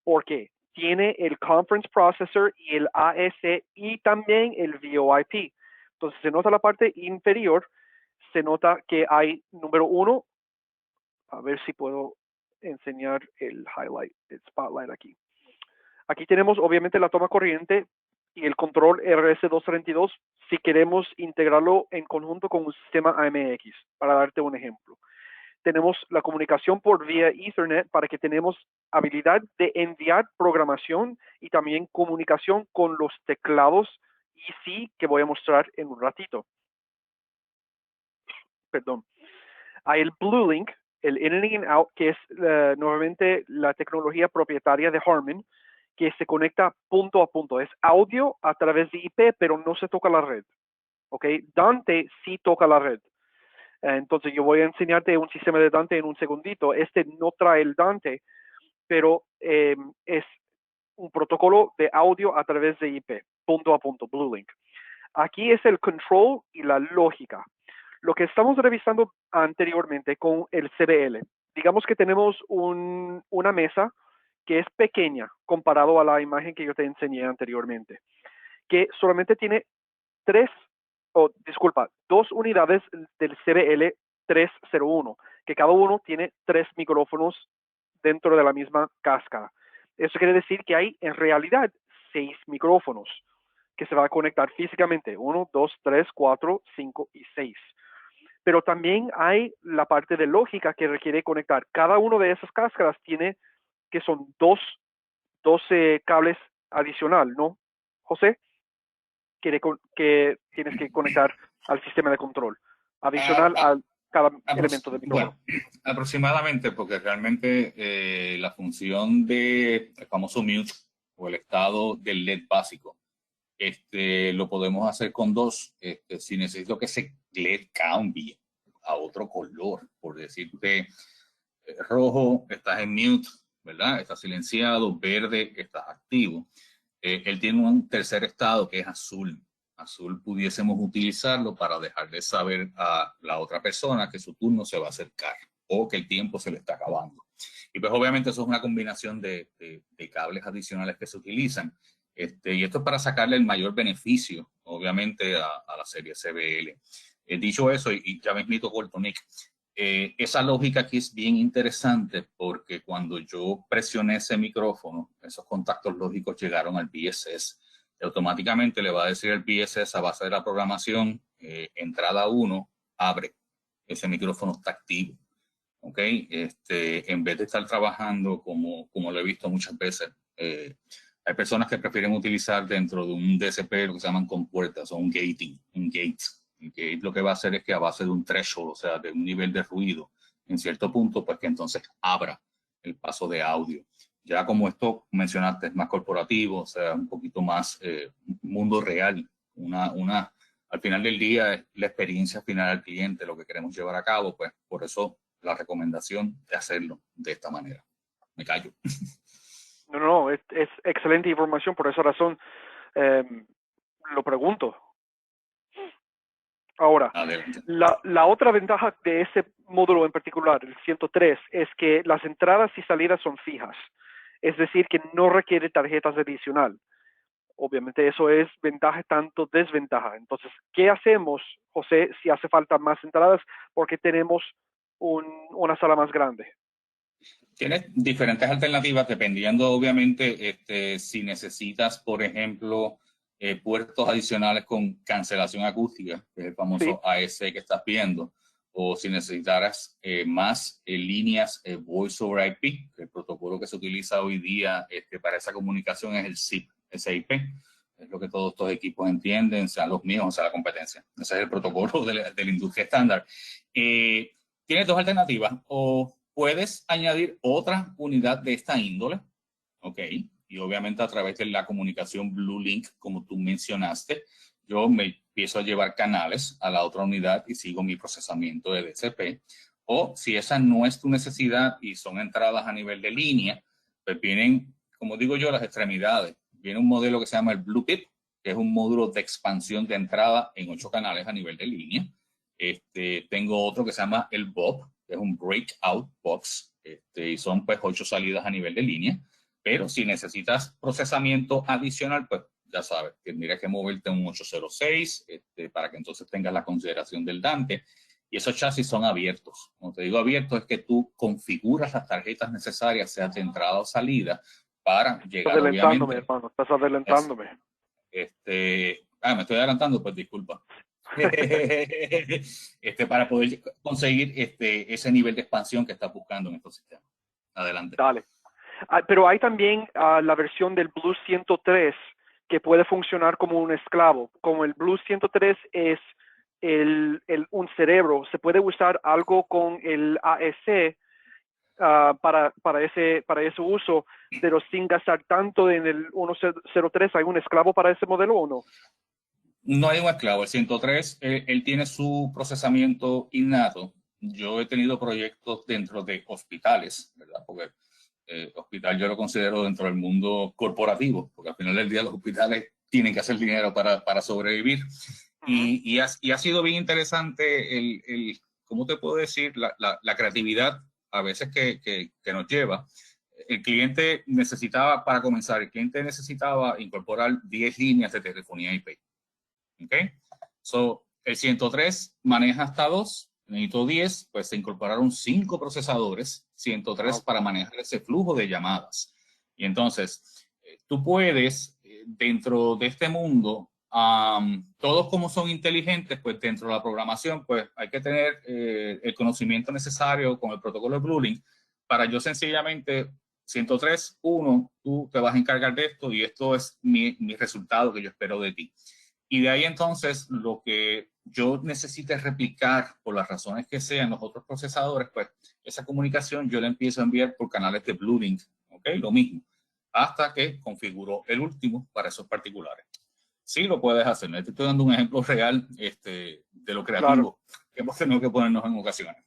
porque tiene el Conference Processor y el AS y también el VoIP. Entonces se nota la parte inferior, se nota que hay, número 1, a ver si puedo enseñar el highlight, el spotlight aquí. Aquí tenemos obviamente la toma corriente y el control RS-232 si queremos integrarlo en conjunto con un sistema AMX, para darte un ejemplo. Tenemos la comunicación por vía Ethernet para que tenemos habilidad de enviar programación y también comunicación con los teclados EC que voy a mostrar en un ratito. Perdón. Hay el BlueLink, el In and Out, que es nuevamente la tecnología propietaria de Harman, que se conecta punto a punto. Es audio a través de IP, pero no se toca la red. ¿Ok? Dante sí toca la red. Entonces yo voy a enseñarte un sistema de Dante en un segundito. Este no trae el Dante, pero es un protocolo de audio a través de IP, punto a punto, BlueLink. Aquí es el control y la lógica. Lo que estamos revisando anteriormente con el CBL, digamos que tenemos una mesa que es pequeña comparado a la imagen que yo te enseñé anteriormente, que solamente tiene dos unidades del CBL 301, que cada uno tiene 3 micrófonos dentro de la misma cáscara. Eso quiere decir que hay en realidad 6 micrófonos que se va a conectar físicamente, 1, 2, 3, 4, 5 y 6. Pero también hay la parte de lógica que requiere conectar. Cada uno de esas cáscaras tiene, que son 12 cables adicional, ¿no, José? Que tienes que conectar al sistema de control, adicional a cada elemento de micrófono. Bueno, aproximadamente, porque realmente la función del famoso mute o el estado del LED básico, lo podemos hacer con 2. Si necesito que ese LED cambie a otro color, por decirte, rojo, estás en mute, ¿verdad? Estás silenciado, verde, estás activo. Él tiene un tercer estado que es azul. Azul pudiésemos utilizarlo para dejarle saber a la otra persona que su turno se va a acercar o que el tiempo se le está acabando. Y pues obviamente eso es una combinación de cables adicionales que se utilizan. Y esto es para sacarle el mayor beneficio, obviamente, a la serie CBL. Dicho eso, y ya me invito corto, Nick, esa lógica aquí es bien interesante porque cuando yo presioné ese micrófono, esos contactos lógicos llegaron al BSS. Automáticamente le va a decir el BSS a base de la programación, entrada 1, abre. Ese micrófono está activo. ¿Ok? En vez de estar trabajando como lo he visto muchas veces, hay personas que prefieren utilizar dentro de un DSP lo que se llaman compuertas o un gating, un gate. El gate lo que va a hacer es que a base de un threshold, o sea, de un nivel de ruido, en cierto punto, pues que entonces abra el paso de audio. Ya como esto mencionaste es más corporativo, o sea, un poquito más mundo real, al final del día la experiencia final al cliente, lo que queremos llevar a cabo, pues por eso la recomendación de hacerlo de esta manera. Me callo. No, es excelente información, por esa razón lo pregunto. Ahora, la otra ventaja de ese módulo en particular, el 103, es que las entradas y salidas son fijas. Es decir, que no requiere tarjetas adicional. Obviamente eso es ventaja tanto desventaja. Entonces, ¿qué hacemos, José, si hace falta más entradas porque tenemos una sala más grande? Tienes diferentes alternativas dependiendo, obviamente, si necesitas, por ejemplo, puertos adicionales con cancelación acústica, que es el famoso sí. AS que estás viendo, o si necesitaras más líneas Voice over IP, que el protocolo que se utiliza hoy día para esa comunicación es el SIP, SIP, es lo que todos estos equipos entienden, sean los míos o sea la competencia. Ese es el protocolo de la industria estándar. Tienes 2 alternativas, o puedes añadir otra unidad de esta índole, ¿ok? Y obviamente a través de la comunicación BlueLink, como tú mencionaste, yo me empiezo a llevar canales a la otra unidad y sigo mi procesamiento de DCP. O si esa no es tu necesidad y son entradas a nivel de línea, pues vienen, como digo yo, las extremidades. Viene un modelo que se llama el BluePip, que es un módulo de expansión de entrada en 8 canales a nivel de línea. Tengo otro que se llama el BOB, que es un breakout box, y son pues 8 salidas a nivel de línea, pero si necesitas procesamiento adicional, pues ya sabes, tendrías que moverte a un 806 para que entonces tengas la consideración del Dante, y esos chasis son abiertos. Cuando te digo abiertos es que tú configuras las tarjetas necesarias, sea de entrada o salida, para llegar estás adelantándome, hermano, estás adelantándome. Me estoy adelantando, pues disculpa. Para poder conseguir ese nivel de expansión que estás buscando en estos sistemas. Adelante. Dale. Pero hay también la versión del Blue 103 que puede funcionar como un esclavo. Como el Blue 103 es un cerebro, se puede usar algo con el AEC para ese uso, pero sin gastar tanto en el 103. ¿Hay un esclavo para ese modelo o no? No hay un esclavo. El 103, él tiene su procesamiento innato. Yo he tenido proyectos dentro de hospitales, ¿verdad? Porque hospital yo lo considero dentro del mundo corporativo, porque al final del día los hospitales tienen que hacer dinero para sobrevivir. Y ha sido bien interesante ¿cómo te puedo decir? La creatividad a veces que nos lleva. El cliente necesitaba, para comenzar, el cliente necesitaba incorporar 10 líneas de telefonía IP. ¿Ok? So, el 103 maneja hasta 2, necesito 10, pues se incorporaron 5 procesadores, 103 para manejar ese flujo de llamadas. Y entonces, tú puedes, dentro de este mundo, todos como son inteligentes, pues dentro de la programación, pues hay que tener el conocimiento necesario con el protocolo de BlueLink para yo sencillamente 103.1, tú te vas a encargar de esto y esto es mi resultado que yo espero de ti. Y de ahí entonces lo que yo necesite replicar por las razones que sean los otros procesadores, pues esa comunicación yo la empiezo a enviar por canales de BlueLink, ¿ok? Lo mismo, hasta que configuro el último para esos particulares. Sí lo puedes hacer. Te estoy dando un ejemplo real de lo creativo que hemos tenido que ponernos en ocasiones.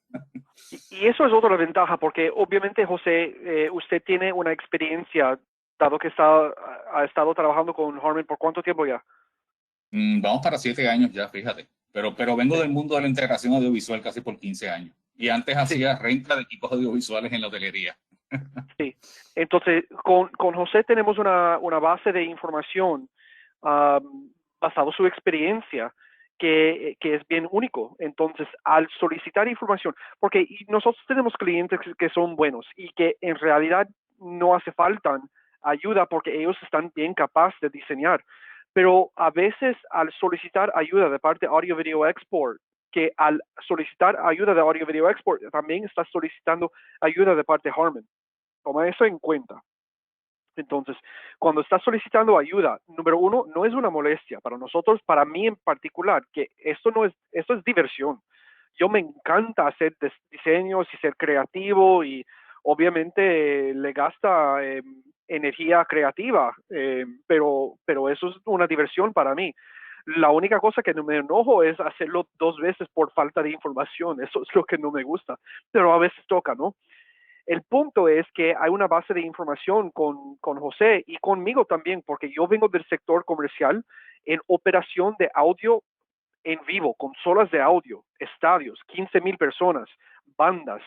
Y eso es otra ventaja, porque obviamente, José, usted tiene una experiencia, dado que ha estado trabajando con Harman por ¿cuánto tiempo ya? Vamos para 7 años ya, fíjate. Pero vengo del mundo de la integración audiovisual casi por 15 años. Y antes hacía renta de equipos audiovisuales en la hotelería. Sí. Entonces, con José tenemos una base de información basado en su experiencia que es bien único. Entonces, al solicitar información, porque nosotros tenemos clientes que son buenos y que en realidad no hace falta ayuda porque ellos están bien capaces de diseñar. Pero a veces al solicitar ayuda de parte de Audio Video Export, que al solicitar ayuda de Audio Video Export también está solicitando ayuda de parte de Harman. Toma eso en cuenta. Entonces, cuando estás solicitando ayuda, número uno, no es una molestia para nosotros, para mí en particular, que esto es diversión. Yo me encanta hacer diseños y ser creativo y obviamente le gasta energía creativa, pero eso es una diversión para mí. La única cosa que no me enojo es hacerlo 2 veces por falta de información. Eso es lo que no me gusta, pero a veces toca, ¿no? El punto es que hay una base de información con José y conmigo también, porque yo vengo del sector comercial en operación de audio en vivo, consolas de audio, estadios, 15,000 personas, bandas,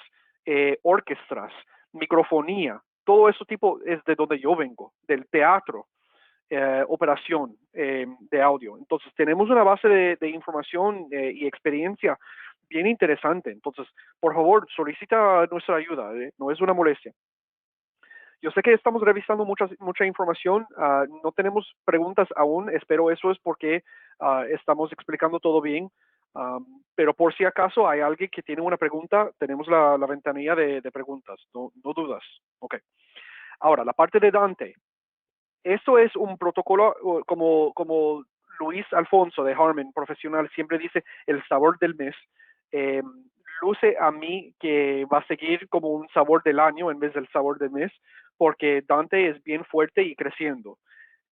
orquestas, microfonía, todo eso tipo es de donde yo vengo, del teatro, operación de audio. Entonces tenemos una base de información y experiencia bien interesante. Entonces, por favor, solicita nuestra ayuda, no es una molestia. Yo sé que estamos revisando mucha información, no tenemos preguntas aún, espero eso es porque estamos explicando todo bien, pero por si acaso hay alguien que tiene una pregunta, tenemos la ventanilla de preguntas, no dudas. Ok. Ahora, la parte de Dante. Esto es un protocolo como Luis Alfonso de Harman, profesional, siempre dice el sabor del mes. Eh, luce a mí que va a seguir como un sabor del año en vez del sabor del mes, porque Dante es bien fuerte y creciendo.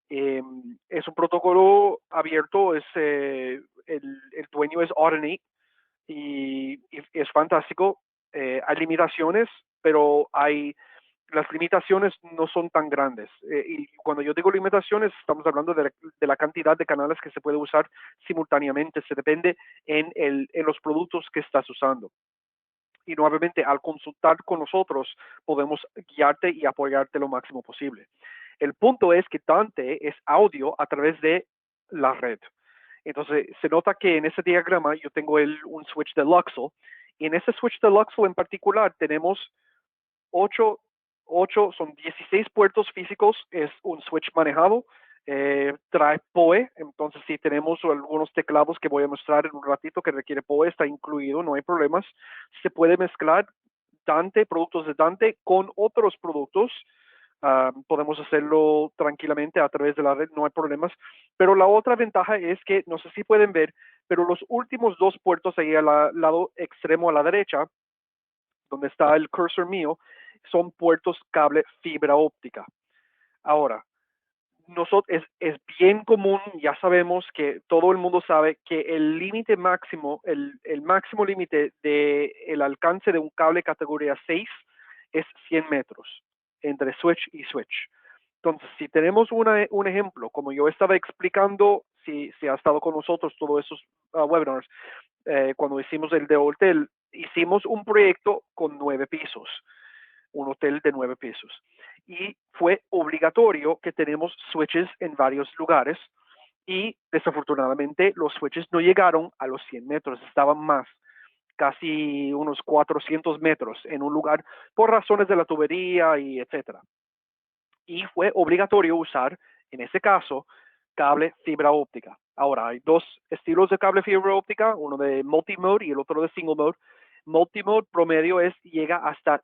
Es un protocolo abierto, el dueño es Audinate y es fantástico. Hay limitaciones, pero las limitaciones no son tan grandes. Y cuando yo digo limitaciones, estamos hablando de la cantidad de canales que se puede usar simultáneamente. Se depende en los productos que estás usando. Y nuevamente, al consultar con nosotros, podemos guiarte y apoyarte lo máximo posible. El punto es que Dante es audio a través de la red. Entonces, se nota que en ese diagrama yo tengo un switch de Luxel. Y en ese switch de Luxel en particular tenemos 8, son 16 puertos físicos, es un switch manejado, trae PoE, entonces si tenemos algunos teclados que voy a mostrar en un ratito que requiere PoE, está incluido, no hay problemas. Se puede mezclar Dante, productos de Dante con otros productos. Podemos hacerlo tranquilamente a través de la red, no hay problemas. Pero la otra ventaja es que, no sé si pueden ver, pero los últimos dos puertos ahí al lado extremo a la derecha, donde está el cursor mío, son puertos cable fibra óptica. Ahora, es bien común, ya sabemos que todo el mundo sabe que el límite máximo, el máximo límite del alcance de un cable categoría 6 es 100 metros entre switch y switch. Entonces, si tenemos un ejemplo, como yo estaba explicando, si ha estado con nosotros todos esos webinars, cuando hicimos el de hotel, hicimos un proyecto con 9 pisos, un hotel de 9 pisos. Y fue obligatorio que tenemos switches en varios lugares y desafortunadamente los switches no llegaron a los 100 metros, estaban más, casi unos 400 metros en un lugar por razones de la tubería y etcétera. Y fue obligatorio usar, en ese caso, cable fibra óptica. Ahora, hay dos estilos de cable fibra óptica, uno de multimode y el otro de single mode. Multimode promedio llega hasta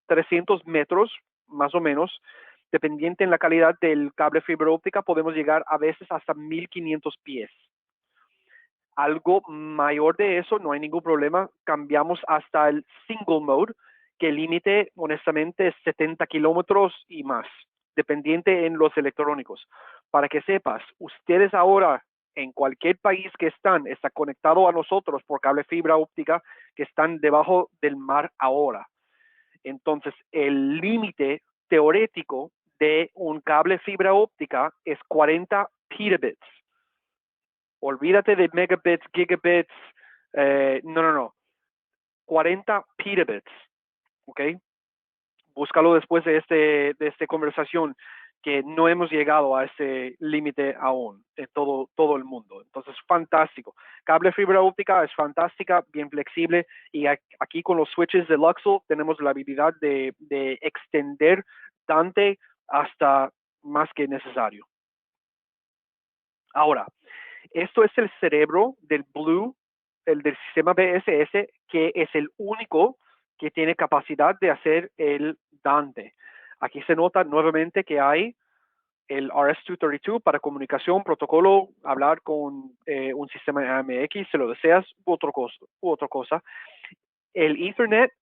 300 metros, más o menos. Dependiente en la calidad del cable fibra óptica, podemos llegar a veces hasta 1500 pies. Algo mayor de eso, no hay ningún problema. Cambiamos hasta el single mode, que el límite, honestamente, es 70 kilómetros y más, dependiente en los electrónicos. Para que sepas, ustedes ahora, en cualquier país que está conectado a nosotros por cable fibra óptica, que están debajo del mar ahora. Entonces, el límite teórico de un cable fibra óptica es 40 petabits. Olvídate de megabits, gigabits, no. 40 petabits, ¿ok? Búscalo después de esta conversación, que no hemos llegado a ese límite aún en todo el mundo. Entonces, fantástico. Cable fibra óptica es fantástica, bien flexible, y aquí con los switches de Luxel tenemos la habilidad de extender Dante hasta más que necesario. Ahora, esto es el cerebro del Blue, el del sistema BSS, que es el único que tiene capacidad de hacer el Dante. Aquí se nota nuevamente que hay el RS-232 para comunicación, protocolo, hablar con un sistema AMX, si lo deseas, u otra cosa. El Ethernet,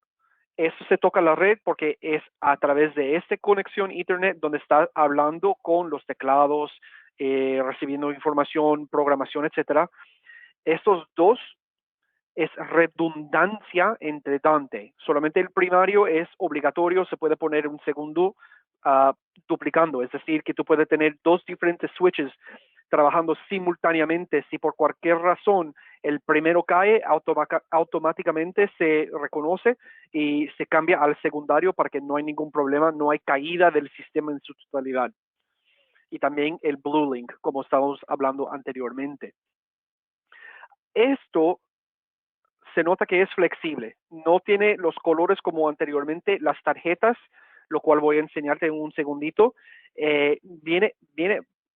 eso se toca la red porque es a través de esta conexión Ethernet donde está hablando con los teclados, recibiendo información, programación, etcétera. Estos dos es redundancia entre Dante. Solamente el primario es obligatorio, se puede poner un segundo duplicando, es decir, que tú puedes tener dos diferentes switches trabajando simultáneamente. Si por cualquier razón el primero cae, automáticamente se reconoce y se cambia al secundario para que no hay ningún problema, no hay caída del sistema en su totalidad. Y también el Blue Link, como estábamos hablando anteriormente. Esto se nota que es flexible, no tiene los colores como anteriormente, las tarjetas, lo cual voy a enseñarte en un segundito, viene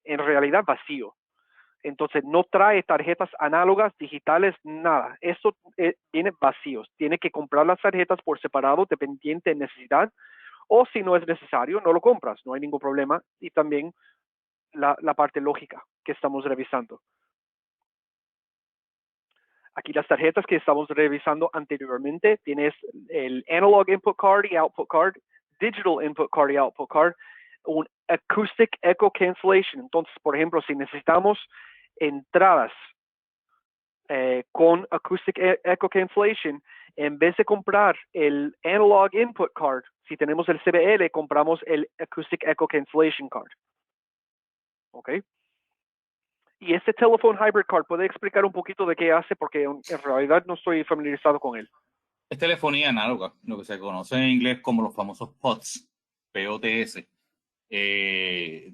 en realidad vacío. Entonces no trae tarjetas análogas, digitales, nada. Esto viene vacío. Tiene que comprar las tarjetas por separado, dependiente de necesidad, o si no es necesario, no lo compras, no hay ningún problema. Y también la parte lógica que estamos revisando. Aquí las tarjetas que estamos revisando anteriormente, tienes el Analog Input Card y Output Card, Digital Input Card y Output Card, un Acoustic Echo Cancellation. Entonces, por ejemplo, si necesitamos entradas con Acoustic Echo Cancellation, en vez de comprar el Analog Input Card, si tenemos el CBL, compramos el Acoustic Echo Cancellation Card. ¿Ok? Y este Telephone Hybrid Card, ¿puede explicar un poquito de qué hace? Porque en realidad no estoy familiarizado con él. Es telefonía análoga, lo que se conoce en inglés como los famosos POTS, POTS.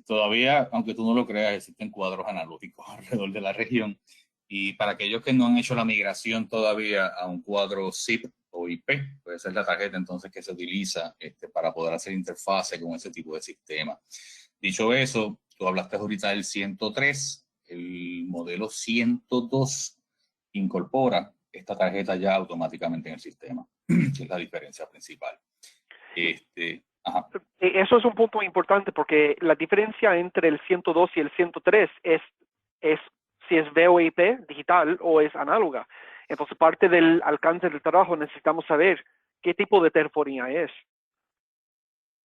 Todavía, aunque tú no lo creas, existen cuadros analógicos alrededor de la región. Y para aquellos que no han hecho la migración todavía a un cuadro SIP o IP, puede ser la tarjeta entonces que se utiliza para poder hacer interfase con ese tipo de sistema. Dicho eso, tú hablaste ahorita del 103, el modelo 102 incorpora esta tarjeta ya automáticamente en el sistema, que es la diferencia principal. Ajá. Eso es un punto importante porque la diferencia entre el 102 y el 103 es si es VoIP digital o es análoga. Entonces, parte del alcance del trabajo necesitamos saber qué tipo de telefonía es.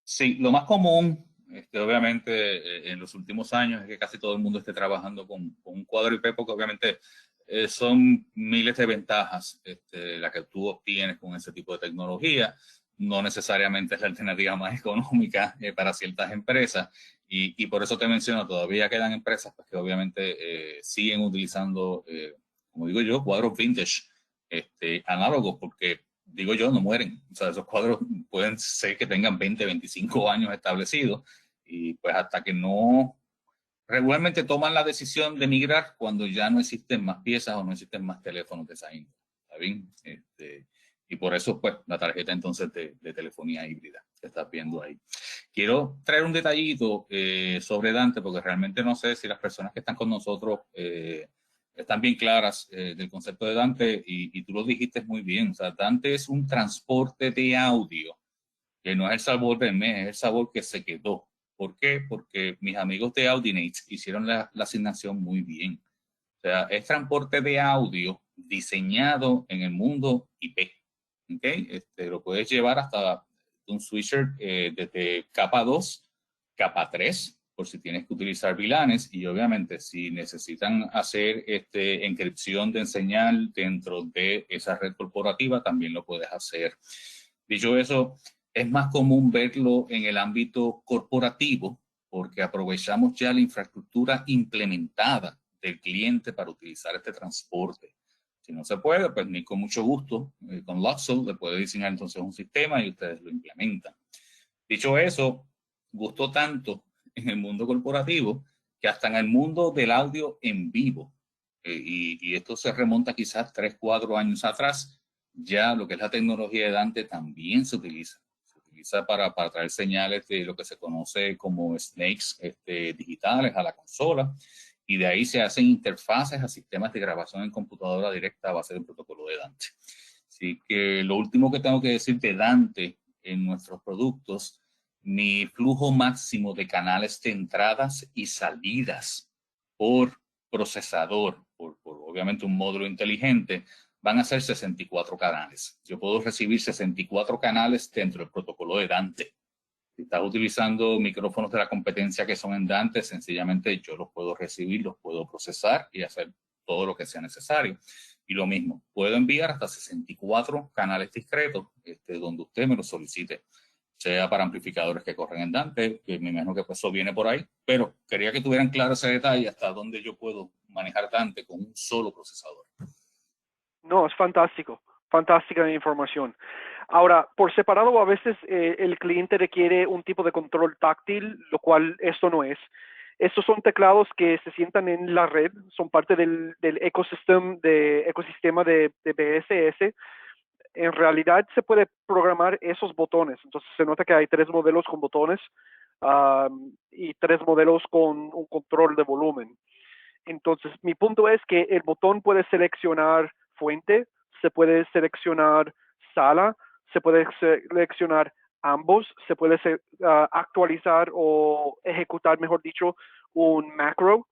Sí, lo más común, obviamente, en los últimos años es que casi todo el mundo esté trabajando con un cuadro IP, porque obviamente son miles de ventajas la que tú obtienes con ese tipo de tecnología. No necesariamente es la alternativa más económica para ciertas empresas. Y por eso te menciono, todavía quedan empresas pues, que obviamente siguen utilizando, como digo yo, cuadros vintage análogos, porque digo yo, no mueren. O sea, esos cuadros pueden ser que tengan 20, 25 años establecidos y pues hasta que no regularmente toman la decisión de migrar cuando ya no existen más piezas o no existen más teléfonos de esa índole. ¿Está bien? Y por eso, pues, la tarjeta entonces de telefonía híbrida que estás viendo ahí. Quiero traer un detallito sobre Dante, porque realmente no sé si las personas que están con nosotros están bien claras del concepto de Dante, y tú lo dijiste muy bien. O sea, Dante es un transporte de audio, que no es el sabor del mes, es el sabor que se quedó. ¿Por qué? Porque mis amigos de Audinate hicieron la asignación muy bien. O sea, es transporte de audio diseñado en el mundo IP. ¿Okay? Lo puedes llevar hasta un switcher desde capa 2, capa 3, por si tienes que utilizar VLANs, y obviamente si necesitan hacer encripción de señal dentro de esa red corporativa, también lo puedes hacer. Dicho eso, es más común verlo en el ámbito corporativo porque aprovechamos ya la infraestructura implementada del cliente para utilizar este transporte. Si no se puede, pues ni con mucho gusto, con Luxel le puede diseñar entonces un sistema y ustedes lo implementan. Dicho eso, gustó tanto en el mundo corporativo que hasta en el mundo del audio en vivo, y esto se remonta quizás 3, 4 años atrás, ya lo que es la tecnología de Dante también se utiliza. Se utiliza para traer señales de lo que se conoce como snakes digitales a la consola, y de ahí se hacen interfaces a sistemas de grabación en computadora directa a base del protocolo de Dante. Así que lo último que tengo que decir de Dante en nuestros productos, mi flujo máximo de canales de entradas y salidas por procesador, por obviamente un módulo inteligente, van a ser 64 canales. Yo puedo recibir 64 canales dentro del protocolo de Dante. Si estás utilizando micrófonos de la competencia que son en Dante, sencillamente yo los puedo recibir, los puedo procesar y hacer todo lo que sea necesario. Y lo mismo, puedo enviar hasta 64 canales discretos donde usted me lo solicite, sea para amplificadores que corren en Dante, que me imagino que pues eso viene por ahí, pero quería que tuvieran claro ese detalle hasta dónde yo puedo manejar Dante con un solo procesador. No, es fantástico, fantástica información. Ahora, por separado, a veces el cliente requiere un tipo de control táctil, lo cual esto no es. Estos son teclados que se sientan en la red, son parte del ecosistema de BSS. En realidad se puede programar esos botones. Entonces se nota que hay 3 modelos con botones y 3 modelos con un control de volumen. Entonces, mi punto es que el botón puede seleccionar fuente, se puede seleccionar sala, se puede seleccionar ambos, se puede actualizar o ejecutar, mejor dicho, un macro.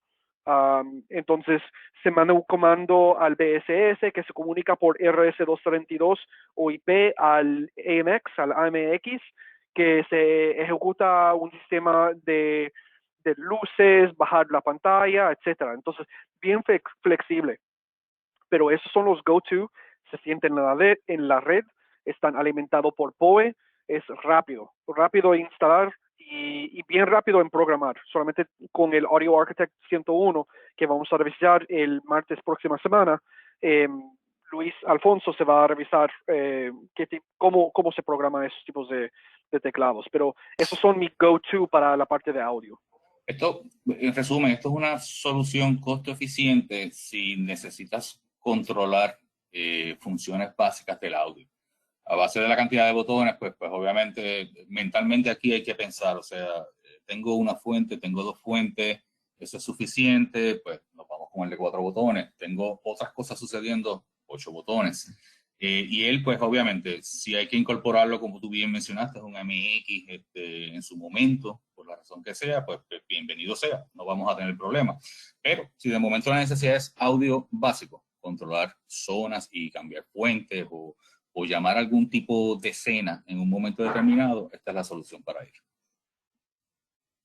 Entonces, se manda un comando al BSS que se comunica por RS-232 o IP al AMX, que se ejecuta un sistema de luces, bajar la pantalla, etcétera. Entonces, bien flexible. Pero esos son los go-to, se sienten en la red, están alimentados por PoE, es rápido de instalar y bien rápido en programar. Solamente con el Audio Architect 101 que vamos a revisar el martes próxima semana, Luis Alfonso se va a revisar cómo se programan esos tipos de teclados. Pero esos son mi go-to para la parte de audio. Esto, en resumen, esto es una solución costo eficiente si necesitas controlar funciones básicas del audio. A base de la cantidad de botones, pues obviamente mentalmente aquí hay que pensar, o sea, tengo una fuente, tengo dos fuentes, eso es suficiente, pues nos vamos con el de 4 botones. Tengo otras cosas sucediendo, 8 botones. Y él, pues obviamente, si hay que incorporarlo, como tú bien mencionaste, es un MX en su momento, por la razón que sea, pues bienvenido sea, no vamos a tener problema. Pero si de momento la necesidad es audio básico, controlar zonas y cambiar fuentes o llamar algún tipo de escena en un momento determinado, esta es la solución para ello.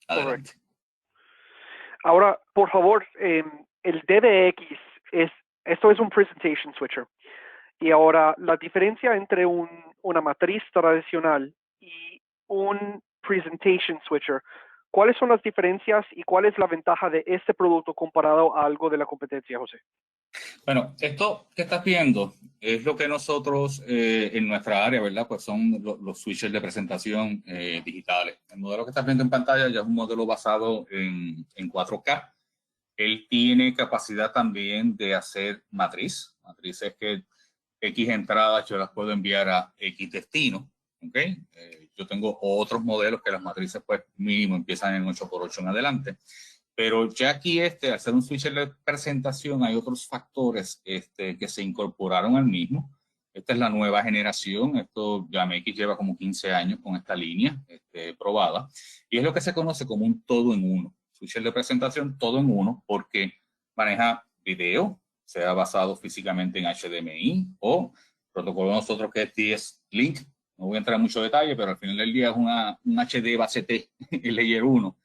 Adelante. Correcto. Ahora, por favor, el DVX esto es un presentation switcher. Y ahora, la diferencia entre una matriz tradicional y un presentation switcher, ¿cuáles son las diferencias y cuál es la ventaja de este producto comparado a algo de la competencia, José? Bueno, esto que estás viendo es lo que nosotros en nuestra área, ¿verdad? Pues son los switches de presentación digitales. El modelo que estás viendo en pantalla ya es un modelo basado en 4K. Él tiene capacidad también de hacer matriz. Matriz es que X entradas yo las puedo enviar a X destino. ¿Ok? Yo tengo otros modelos que las matrices pues mínimo empiezan en 8x8 en adelante. Pero ya aquí al ser un switcher de presentación hay otros factores que se incorporaron al mismo. Esta es la nueva generación. Esto ya MX lleva como 15 años con esta línea probada. Y es lo que se conoce como un todo en uno. Switcher de presentación todo en uno porque maneja video, sea basado físicamente en HDMI o protocolo de nosotros que es TS-Link. No voy a entrar en mucho detalle, pero al final del día es un HD base T, el Layer 1.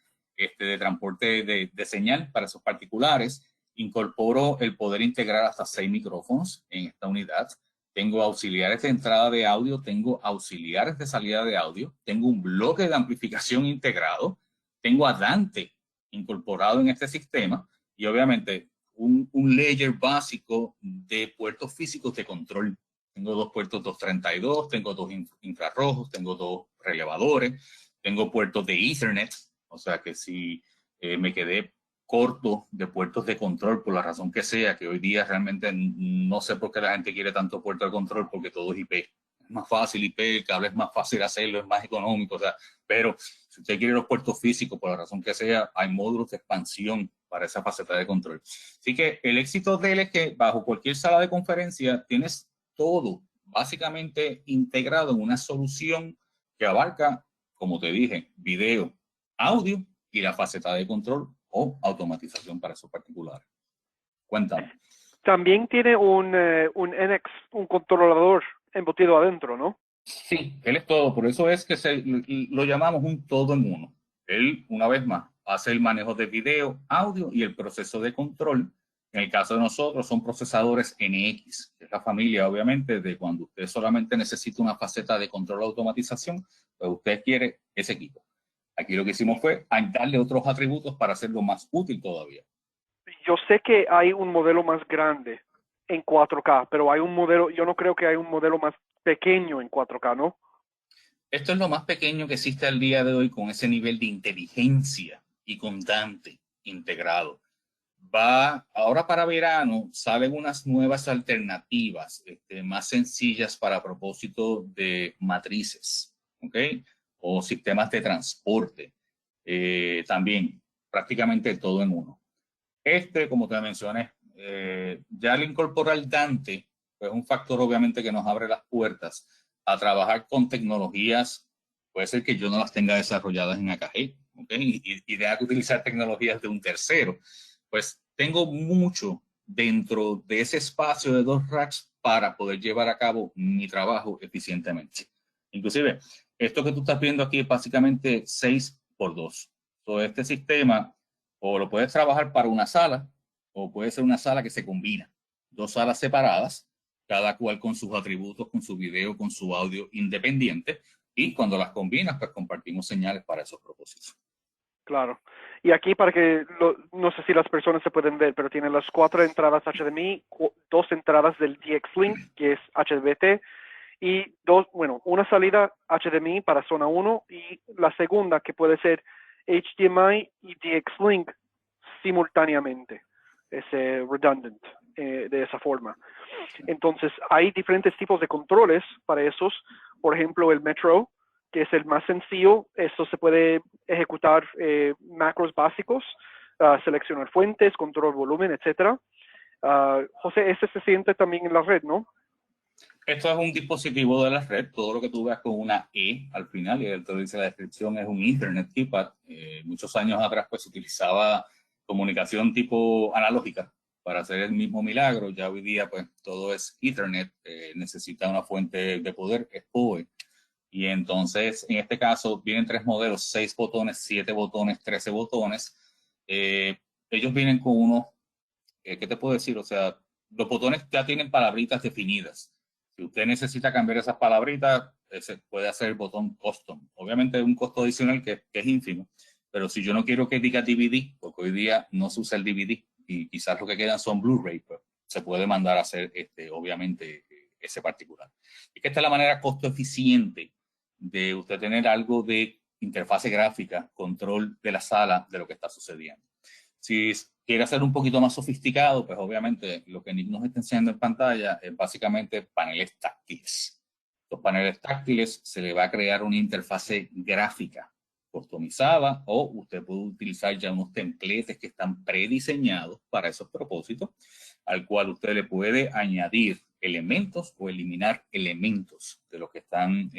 De transporte de señal para esos particulares. Incorporo el poder integrar hasta 6 micrófonos en esta unidad. Tengo auxiliares de entrada de audio, tengo auxiliares de salida de audio, tengo un bloque de amplificación integrado, tengo a Dante incorporado en este sistema y obviamente un layer básico de puertos físicos de control. Tengo 2 puertos 232, tengo 2 infrarrojos, tengo 2 relevadores, tengo puertos de Ethernet. O sea que si me quedé corto de puertos de control por la razón que sea, que hoy día realmente no sé por qué la gente quiere tanto puerto de control porque todo es IP. Es más fácil IP, el cable es más fácil hacerlo, es más económico. O sea, pero si usted quiere los puertos físicos por la razón que sea, hay módulos de expansión para esa faceta de control. Así que el éxito de él es que bajo cualquier sala de conferencia tienes todo básicamente integrado en una solución que abarca, como te dije, video, audio y la faceta de control o automatización para esos particulares. Cuéntame. También tiene un NX, un controlador embutido adentro, ¿no? Sí, él es todo. Por eso es que lo llamamos un todo en uno. Él, una vez más, hace el manejo de video, audio y el proceso de control. En el caso de nosotros son procesadores NX, que es la familia, obviamente, de cuando usted solamente necesita una faceta de control o automatización, pues usted quiere ese equipo. Aquí lo que hicimos fue darle otros atributos para hacerlo más útil todavía. Yo sé que hay un modelo más grande en 4K, pero hay un modelo, yo no creo que hay un modelo más pequeño en 4K, ¿no? Esto es lo más pequeño que existe al día de hoy con ese nivel de inteligencia y con Dante integrado. Ahora para verano salen unas nuevas alternativas más sencillas para propósito de matrices, ¿ok? O sistemas de transporte. También prácticamente todo en uno. Como te mencioné, ya al incorporar el Dante, pues es un factor obviamente que nos abre las puertas a trabajar con tecnologías, puede ser que yo no las tenga desarrolladas en AKG, ¿ok? Y tenga que utilizar tecnologías de un tercero. Pues tengo mucho dentro de ese espacio de 2 racks para poder llevar a cabo mi trabajo eficientemente. Inclusive, esto que tú estás viendo aquí es básicamente 6x2. Todo este sistema o lo puedes trabajar para una sala o puede ser una sala que se combina. 2 salas separadas, cada cual con sus atributos, con su video, con su audio independiente y cuando las combinas, pues compartimos señales para esos propósitos. Claro. Y aquí para que, no sé si las personas se pueden ver, pero tiene las 4 entradas HDMI, 2 entradas del DX-Link, que es HDBT, y una salida HDMI para zona 1 y la segunda que puede ser HDMI y DX-Link simultáneamente. Es redundant de esa forma. Entonces, hay diferentes tipos de controles para esos. Por ejemplo, el Metro que es el más sencillo. Esto se puede ejecutar macros básicos, seleccionar fuentes, control volumen, etcétera. José, ese se siente también en la red, ¿no? Esto es un dispositivo de la red. Todo lo que tú veas con una E al final, y te dice la descripción, es un Internet Keypad. Muchos años atrás pues se utilizaba comunicación tipo analógica para hacer el mismo milagro. Ya hoy día pues todo es Ethernet, necesita una fuente de poder, es PoE. Y entonces en este caso vienen 3 modelos, 6 botones, 7 botones, 13 botones. Ellos vienen con unos, ¿qué te puedo decir? O sea, los botones ya tienen palabritas definidas. Si usted necesita cambiar esas palabritas, se puede hacer el botón custom. Obviamente es un costo adicional que es ínfimo, pero si yo no quiero que diga DVD, porque hoy día no se usa el DVD y quizás lo que quedan son Blu-ray, pues se puede mandar a hacer obviamente ese particular. Y que esta es la manera costo eficiente de usted tener algo de interfase gráfica, control de la sala, de lo que está sucediendo. Si quiere hacer un poquito más sofisticado, pues obviamente lo que Nick nos está enseñando en pantalla es básicamente paneles táctiles. Los paneles táctiles se le va a crear una interfase gráfica customizada, o usted puede utilizar ya unos templates que están prediseñados para esos propósitos, al cual usted le puede añadir elementos o eliminar elementos de los que están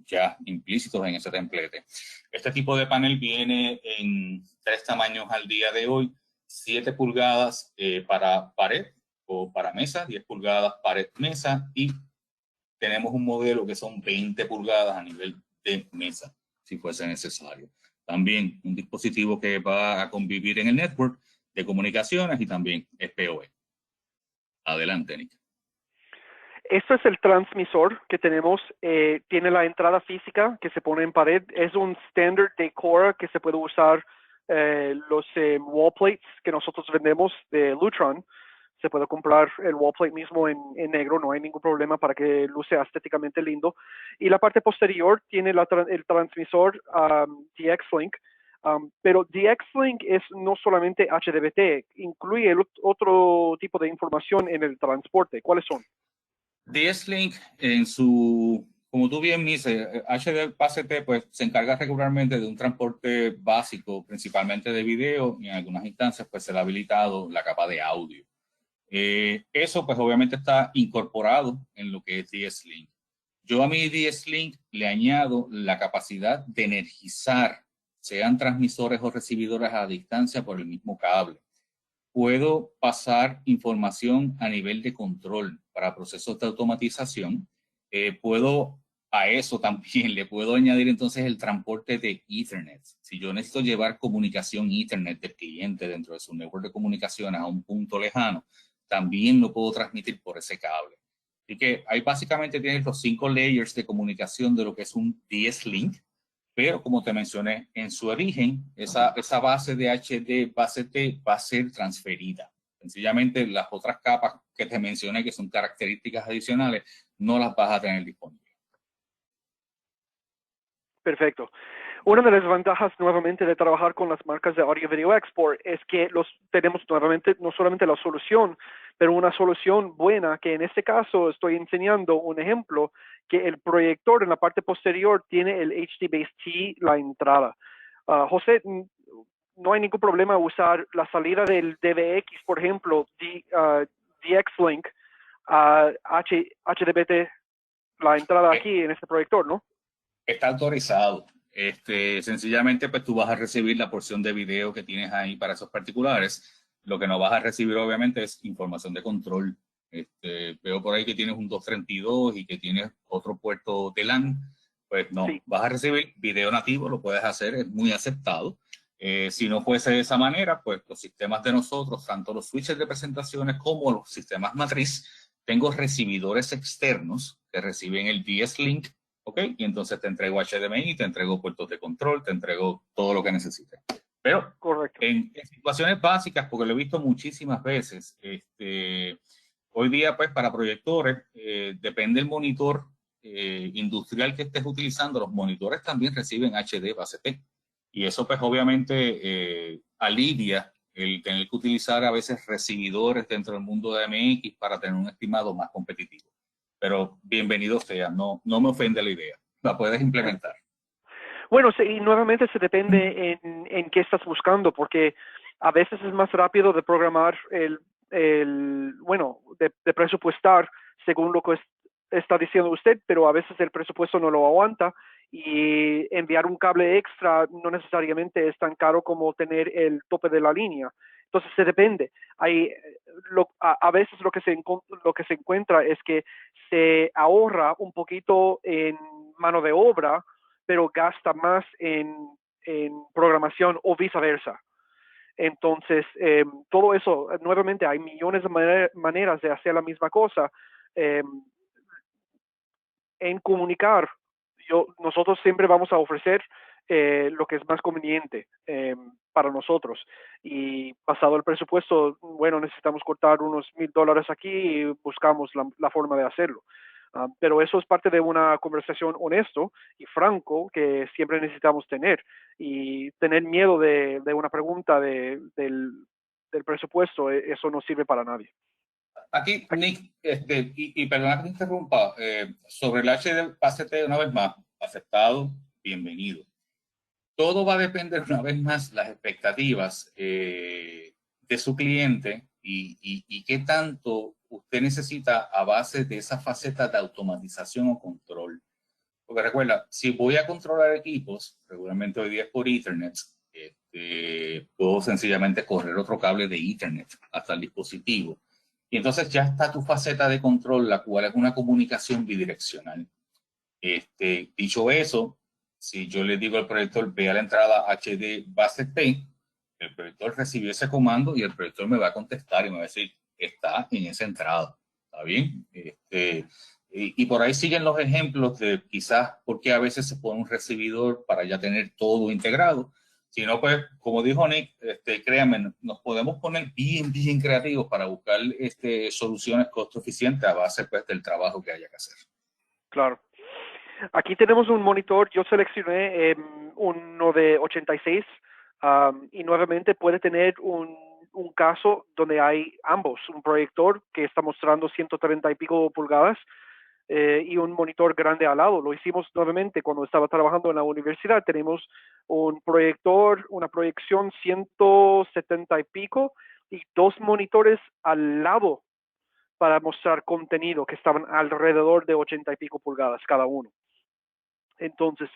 ya implícitos en ese template. Este tipo de panel viene en 3 tamaños al día de hoy: 7 pulgadas para pared o para mesa, 10 pulgadas pared-mesa, y tenemos un modelo que son 20 pulgadas a nivel de mesa, si fuese necesario. También un dispositivo que va a convivir en el network de comunicaciones y también es PoE. Adelante, Nick. Este es el transmisor que tenemos. Tiene la entrada física que se pone en pared. Es un standard de Cora que se puede usar los wall plates que nosotros vendemos de Lutron. Se puede comprar el wall plate mismo en negro, no hay ningún problema para que luce estéticamente lindo. Y la parte posterior tiene el transmisor DX-Link. Pero DX-Link es no solamente HDBT, incluye otro tipo de información en el transporte. ¿Cuáles son? DX-Link en su, como tú bien dices, HDBaseT pues se encarga regularmente de un transporte básico, principalmente de video, y en algunas instancias pues se le ha habilitado la capa de audio. Eso pues obviamente está incorporado en lo que es DX-Link. Yo a mi DX-Link le añado la capacidad de energizar, sean transmisores o recibidores a distancia por el mismo cable. Puedo pasar información a nivel de control para procesos de automatización. Puedo a eso también le puedo añadir entonces el transporte de Ethernet. Si yo necesito llevar comunicación Ethernet del cliente dentro de su network de comunicaciones a un punto lejano, también lo puedo transmitir por ese cable. Así que ahí básicamente tienes los 5 layers de comunicación de lo que es un DX-Link. Pero como te mencioné, en su origen, esa base de HDBaseT va a ser transferida. Sencillamente las otras capas que te mencioné, que son características adicionales, no las vas a tener disponibles. Perfecto. Una de las ventajas nuevamente de trabajar con las marcas de Audio Video Export es que tenemos nuevamente no solamente la solución, pero una solución buena, que en este caso estoy enseñando un ejemplo, que el proyector en la parte posterior tiene el HDBaseT, la entrada. José, no hay ningún problema usar la salida del DVX, por ejemplo, DX-Link, HDBT, la entrada aquí en este proyector, ¿no? Está autorizado. Sencillamente, pues tú vas a recibir la porción de video que tienes ahí para esos particulares. Lo que no vas a recibir, obviamente, es información de control. Veo por ahí que tienes un 232 y que tienes otro puerto de LAN. Pues no, sí. Vas a recibir video nativo, lo puedes hacer, es muy aceptado. Si no fuese de esa manera, pues los sistemas de nosotros, tanto los switches de presentaciones como los sistemas matriz, tengo recibidores externos que reciben el DX-Link. ¿Ok? Y entonces te entrego HDMI, te entrego puertos de control, te entrego todo lo que necesites. Pero en situaciones básicas, porque lo he visto muchísimas veces, hoy día pues para proyectores, depende del monitor industrial que estés utilizando, los monitores también reciben HDBaseT. Y eso pues obviamente alivia el tener que utilizar a veces recibidores dentro del mundo de MX para tener un estimado más competitivo. Pero bienvenido sea, no me ofende la idea, la puedes implementar. Bueno, y nuevamente se depende en qué estás buscando, porque a veces es más rápido de programar de presupuestar según lo que está diciendo usted, pero a veces el presupuesto no lo aguanta y enviar un cable extra no necesariamente es tan caro como tener el tope de la línea. Entonces se depende. A veces lo que se encuentra es que se ahorra un poquito en mano de obra, pero gasta más en programación o viceversa. Entonces, todo eso, nuevamente, hay millones de maneras de hacer la misma cosa. En comunicar, nosotros siempre vamos a ofrecer lo que es más conveniente para nosotros. Y pasado el presupuesto, bueno, necesitamos cortar unos $1,000 aquí y buscamos la forma de hacerlo. Pero eso es parte de una conversación honesto y franco que siempre necesitamos tener. Y tener miedo de una pregunta del presupuesto, eso no sirve para nadie. Aquí, Nick, y perdona que te interrumpa, sobre el HDBaseT, una vez más, aceptado, bienvenido. Todo va a depender, una vez más, las expectativas de su cliente y qué tanto usted necesita a base de esa faceta de automatización o control. Porque recuerda, si voy a controlar equipos, regularmente hoy día es por Ethernet, puedo sencillamente correr otro cable de Ethernet hasta el dispositivo. Y entonces ya está tu faceta de control, la cual es una comunicación bidireccional. Dicho eso, si yo le digo al proyector, ve a la entrada HDBaseT, el proyector recibió ese comando y el proyector me va a contestar y me va a decir, está en esa entrada. ¿Está bien? Y por ahí siguen los ejemplos de quizás porque a veces se pone un recibidor para ya tener todo integrado. Si no, pues, como dijo Nick, créanme, nos podemos poner bien creativos para buscar soluciones costo eficientes a base pues, del trabajo que haya que hacer. Claro. Aquí tenemos un monitor, yo seleccioné uno de 86 y nuevamente puede tener un caso donde hay ambos, un proyector que está mostrando 130 y pico pulgadas y un monitor grande al lado. Lo hicimos nuevamente cuando estaba trabajando en la universidad. Tenemos un proyector, una proyección 170 y pico y dos monitores al lado para mostrar contenido que estaban alrededor de 80 y pico pulgadas cada uno. Entonces,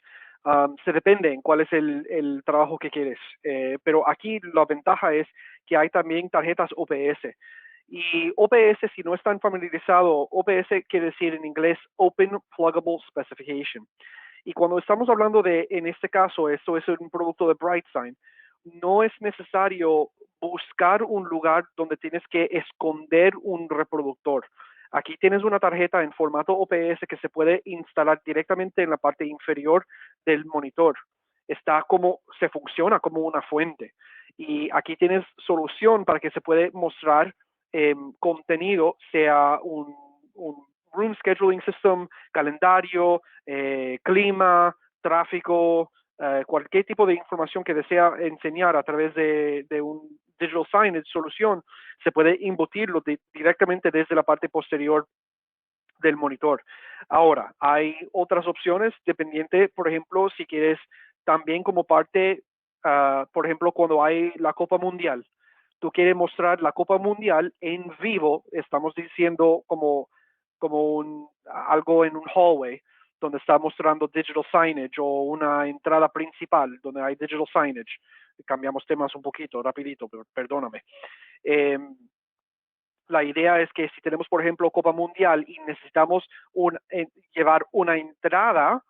se depende en cuál es el trabajo que quieres. Pero aquí la ventaja es que hay también tarjetas OPS. Y OPS, si no están familiarizados, OPS quiere decir en inglés Open Pluggable Specification. Y cuando estamos hablando de, en este caso, esto es un producto de BrightSign, no es necesario buscar un lugar donde tienes que esconder un reproductor. Aquí tienes una tarjeta en formato OPS que se puede instalar directamente en la parte inferior del monitor. Se funciona como una fuente. Y aquí tienes solución para que se puede mostrar contenido, sea un room scheduling system, calendario, clima, tráfico, cualquier tipo de información que desea enseñar a través de un digital signage solución, se puede embutirlo directamente desde la parte posterior del monitor. Ahora, hay otras opciones dependiente, por ejemplo, si quieres también como parte, por ejemplo, cuando hay la Copa Mundial, tú quieres mostrar la Copa Mundial en vivo, estamos diciendo como algo en un hallway, donde está mostrando digital signage o una entrada principal donde hay digital signage. Cambiamos temas un poquito, rapidito, pero perdóname. La idea es que si tenemos, por ejemplo, Copa Mundial y necesitamos llevar una entrada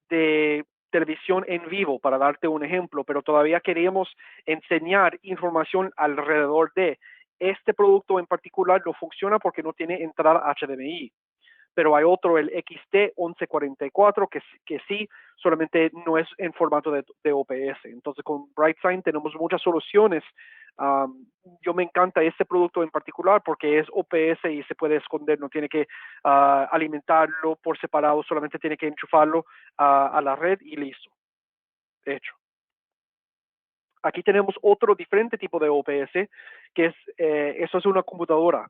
de televisión en vivo, para darte un ejemplo, pero todavía queríamos enseñar información alrededor de este producto en particular, no funciona porque no tiene entrada HDMI. Pero hay otro, el XT1144, que sí, solamente no es en formato de OPS. Entonces, con BrightSign tenemos muchas soluciones. Yo me encanta este producto en particular porque es OPS y se puede esconder, no tiene que alimentarlo por separado, solamente tiene que enchufarlo a la red y listo. Hecho. Aquí tenemos otro diferente tipo de OPS, que es, eso es una computadora,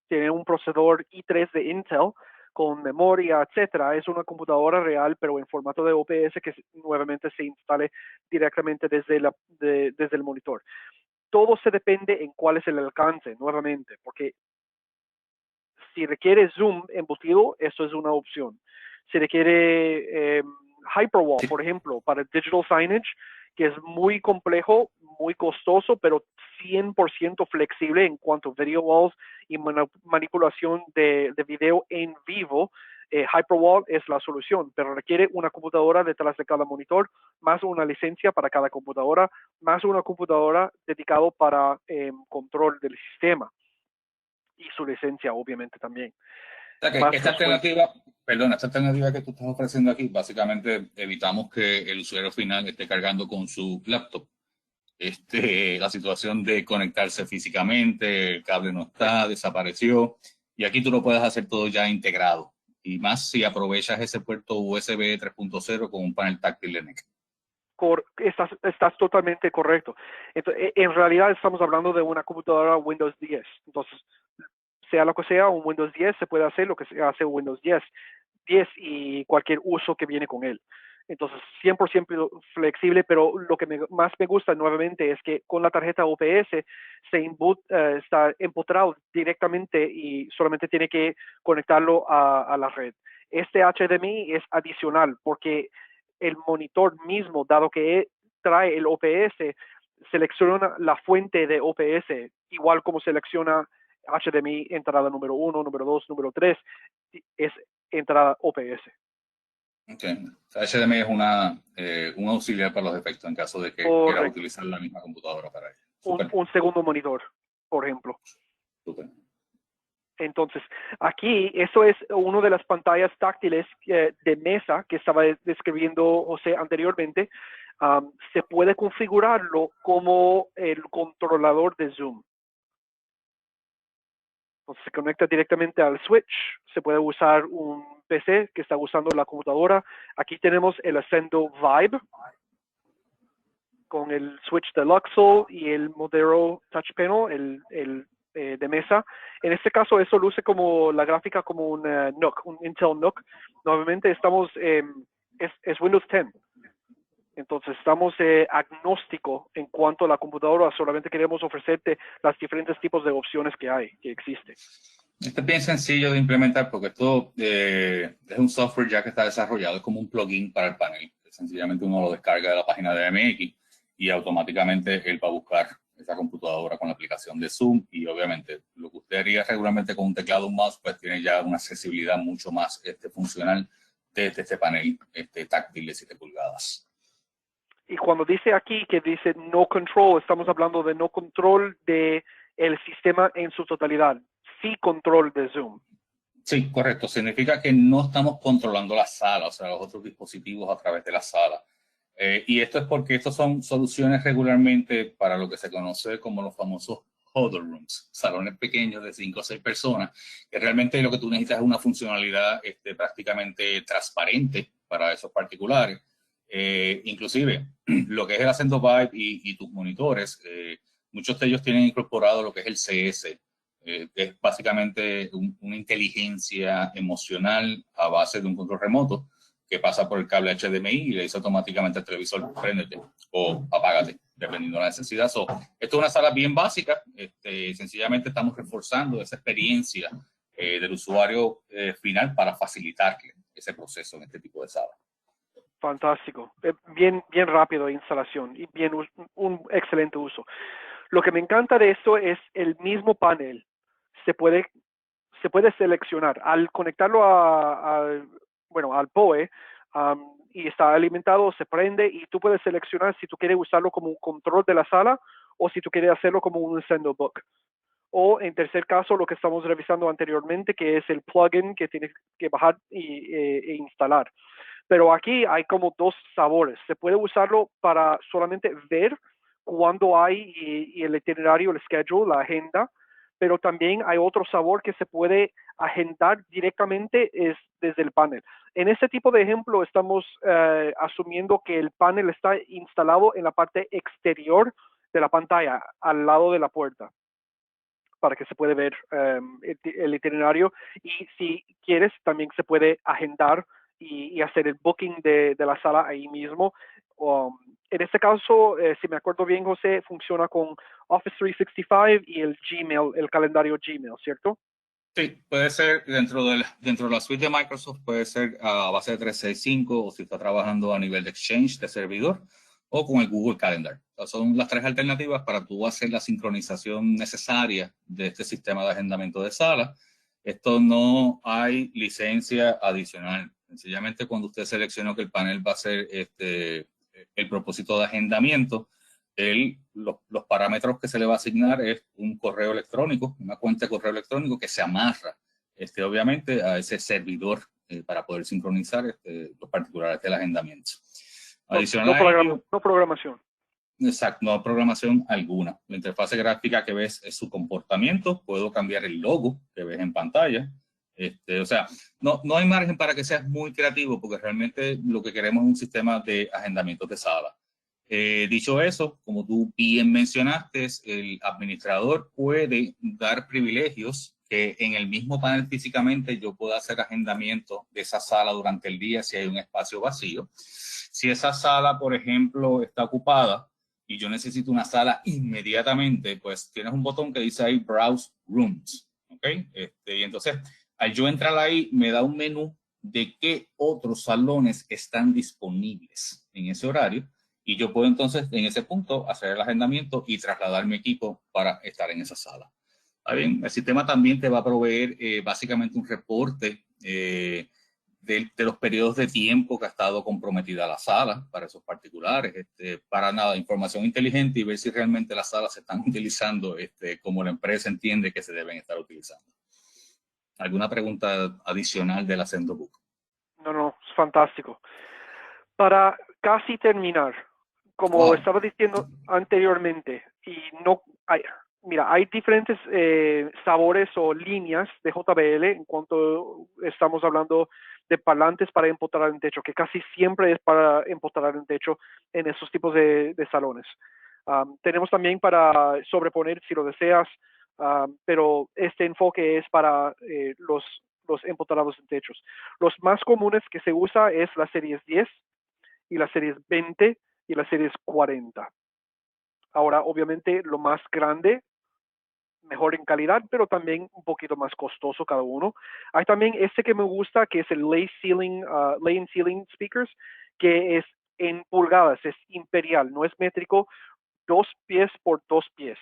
tiene un procesador i3 de Intel con memoria, etcétera. Es una computadora real, pero en formato de OPS que nuevamente se instale directamente desde el monitor. Todo se depende en cuál es el alcance, nuevamente, porque si requiere zoom embutido, eso es una opción. Si requiere Hyperwall, por ejemplo, para digital signage, que es muy complejo, muy costoso, pero 100% flexible en cuanto a video walls y manipulación de video en vivo, Hyperwall es la solución, pero requiere una computadora detrás de cada monitor, más una licencia para cada computadora, más una computadora dedicado para control del sistema y su licencia, obviamente, también. O sea que esta alternativa, perdona, esta alternativa que tú estás ofreciendo aquí, básicamente evitamos que el usuario final esté cargando con su laptop. La situación de conectarse físicamente, el cable no está, desapareció, y aquí tú lo puedes hacer todo ya integrado, y más si aprovechas ese puerto USB 3.0 con un panel táctil de NEC. Estás totalmente correcto. Entonces, en realidad estamos hablando de una computadora Windows 10. Entonces, sea lo que sea, un Windows 10 se puede hacer lo que se hace un Windows 10 y cualquier uso que viene con él. Entonces, 100% flexible, pero lo que más me gusta nuevamente es que con la tarjeta OPS está empotrado directamente y solamente tiene que conectarlo a la red. Este HDMI es adicional porque el monitor mismo, dado que trae el OPS, selecciona la fuente de OPS, igual como selecciona HDMI entrada número 1, número 2, número 3, es entrada OPS. Okay. O sea, HDMI es un auxiliar para los efectos en caso de que quieras utilizar la misma computadora para ello. Un segundo monitor, por ejemplo. Super. Entonces, aquí, eso es una de las pantallas táctiles de mesa que estaba describiendo José anteriormente. Se puede configurarlo como el controlador de Zoom. Entonces, se conecta directamente al switch. Se puede usar un PC que está usando la computadora. Aquí tenemos el Ascendo Vibe con el switch de Luxel y el Modero Touch Panel, de mesa. En este caso, eso luce como la gráfica como un NUC, un Intel NUC. Nuevamente, es Windows 10. Entonces, estamos agnóstico en cuanto a la computadora. Solamente queremos ofrecerte los diferentes tipos de opciones que existen. Esto es bien sencillo de implementar porque esto es un software ya que está desarrollado, es como un plugin para el panel. Sencillamente uno lo descarga de la página de MX y automáticamente él va a buscar esa computadora con la aplicación de Zoom, y obviamente lo que usted haría regularmente con un teclado o un mouse, pues tiene ya una accesibilidad mucho más funcional desde este panel táctil de 7 pulgadas. Y cuando dice aquí que dice no control, estamos hablando de no control de el sistema en su totalidad, sí control de Zoom. Sí, correcto. Significa que no estamos controlando la sala, o sea, los otros dispositivos a través de la sala. Y esto es porque estas son soluciones regularmente para lo que se conoce como los famosos huddle rooms, salones pequeños de 5 o 6 personas, que realmente lo que tú necesitas es una funcionalidad prácticamente transparente para esos particulares. Inclusive, lo que es el Ascendo Vibe y tus monitores, muchos de ellos tienen incorporado lo que es el CS, que es básicamente una inteligencia emocional a base de un control remoto que pasa por el cable HDMI y le dice automáticamente al televisor, préndete o apágate, dependiendo de la necesidad. Esto es una sala bien básica. Sencillamente estamos reforzando esa experiencia del usuario final para facilitarle ese proceso en este tipo de sala. Fantástico. Bien rápido de instalación y un excelente uso. Lo que me encanta de esto es el mismo panel. Se puede seleccionar. Al conectarlo al PoE y está alimentado, se prende y tú puedes seleccionar si tú quieres usarlo como un control de la sala o si tú quieres hacerlo como un Ascendo Book. O en tercer caso, lo que estamos revisando anteriormente, que es el plugin que tienes que bajar e instalar. Pero aquí hay como dos sabores. Se puede usarlo para solamente ver cuándo hay y el itinerario, el schedule, la agenda, pero también hay otro sabor que se puede agendar directamente desde el panel. En este tipo de ejemplo estamos asumiendo que el panel está instalado en la parte exterior de la pantalla, al lado de la puerta. para que se pueda ver el itinerario, y si quieres también se puede agendar y hacer el booking de la sala ahí mismo. En este caso, si me acuerdo bien, José, funciona con Office 365 y el Gmail, el calendario Gmail, ¿cierto? Sí, puede ser dentro de la suite de Microsoft, puede ser a base de 365 o si está trabajando a nivel de Exchange, de servidor, o con el Google Calendar. Son las tres alternativas para tú hacer la sincronización necesaria de este sistema de agendamiento de sala. Esto no hay licencia adicional. Sencillamente cuando usted seleccionó que el panel va a ser el propósito de agendamiento, los parámetros que se le va a asignar es un correo electrónico, una cuenta de correo electrónico que se amarra, obviamente, a ese servidor para poder sincronizar los particulares del agendamiento. Adicional a ello, no programación. Exacto, no programación alguna. La interfase gráfica que ves es su comportamiento. Puedo cambiar el logo que ves en pantalla. O sea, no hay margen para que seas muy creativo porque realmente lo que queremos es un sistema de agendamientos de sala. Dicho eso, como tú bien mencionaste, el administrador puede dar privilegios que en el mismo panel físicamente yo pueda hacer agendamiento de esa sala durante el día si hay un espacio vacío. Si esa sala, por ejemplo, está ocupada y yo necesito una sala inmediatamente, pues tienes un botón que dice ahí Browse Rooms, ¿ok? Y entonces, al yo entrar ahí, me da un menú de qué otros salones están disponibles en ese horario y yo puedo entonces en ese punto hacer el agendamiento y trasladar mi equipo para estar en esa sala. ¿Está bien? El sistema también te va a proveer básicamente un reporte de los periodos de tiempo que ha estado comprometida la sala para esos particulares, para nada, información inteligente y ver si realmente las salas se están utilizando como la empresa entiende que se deben estar utilizando. ¿Alguna pregunta adicional del Ascendo Book? No, es fantástico. Para casi terminar, como estaba diciendo anteriormente, y no hay, mira, hay diferentes sabores o líneas de JBL en cuanto estamos hablando de parlantes para empotrar en techo, que casi siempre es para empotrar en techo en esos tipos de salones. Tenemos también para sobreponer si lo deseas, pero este enfoque es para los empotrados en techos. Los más comunes que se usa es la series 10 y las series 20 y las series 40. Ahora, obviamente, lo más grande, mejor en calidad, pero también un poquito más costoso cada uno. Hay también este que me gusta, que es el lay and ceiling speakers, que es en pulgadas, es imperial, no es métrico, 2 pies por 2 pies.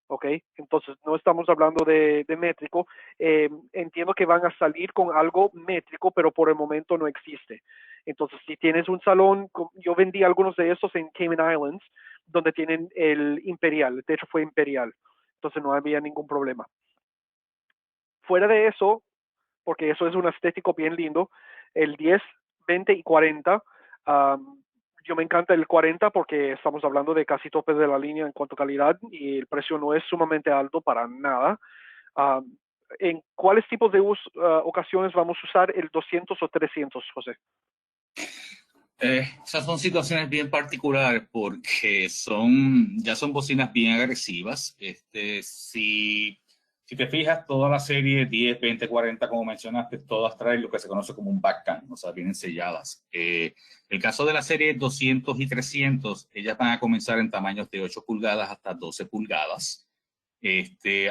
¿Ok? Entonces, no estamos hablando de métrico. Entiendo que van a salir con algo métrico, pero por el momento no existe. Entonces, si tienes un salón, yo vendí algunos de esos en Cayman Islands, donde tienen el imperial, el techo fue imperial. Entonces, no había ningún problema. Fuera de eso, porque eso es un estético bien lindo, el 10, 20 y 40, yo me encanta el 40 porque estamos hablando de casi topes de la línea en cuanto a calidad y el precio no es sumamente alto para nada. ¿En cuáles tipos de ocasiones vamos a usar el 200 o 300, José? Esas son situaciones bien particulares porque ya son bocinas bien agresivas. Si te fijas, toda la serie 10, 20, 40, como mencionaste, todas traen lo que se conoce como un backcam, o sea, vienen selladas. El caso de la serie 200 y 300, ellas van a comenzar en tamaños de 8 pulgadas hasta 12 pulgadas.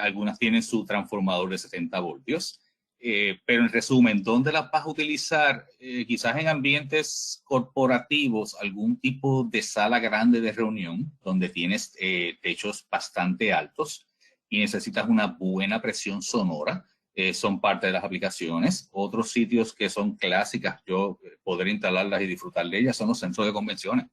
Algunas tienen su transformador de 70 voltios. Pero en resumen, ¿dónde las vas a utilizar? Quizás en ambientes corporativos, algún tipo de sala grande de reunión, donde tienes techos bastante altos y necesitas una buena presión sonora. Son parte de las aplicaciones. Otros sitios que son clásicas, yo poder instalarlas y disfrutar de ellas, son los centros de convenciones.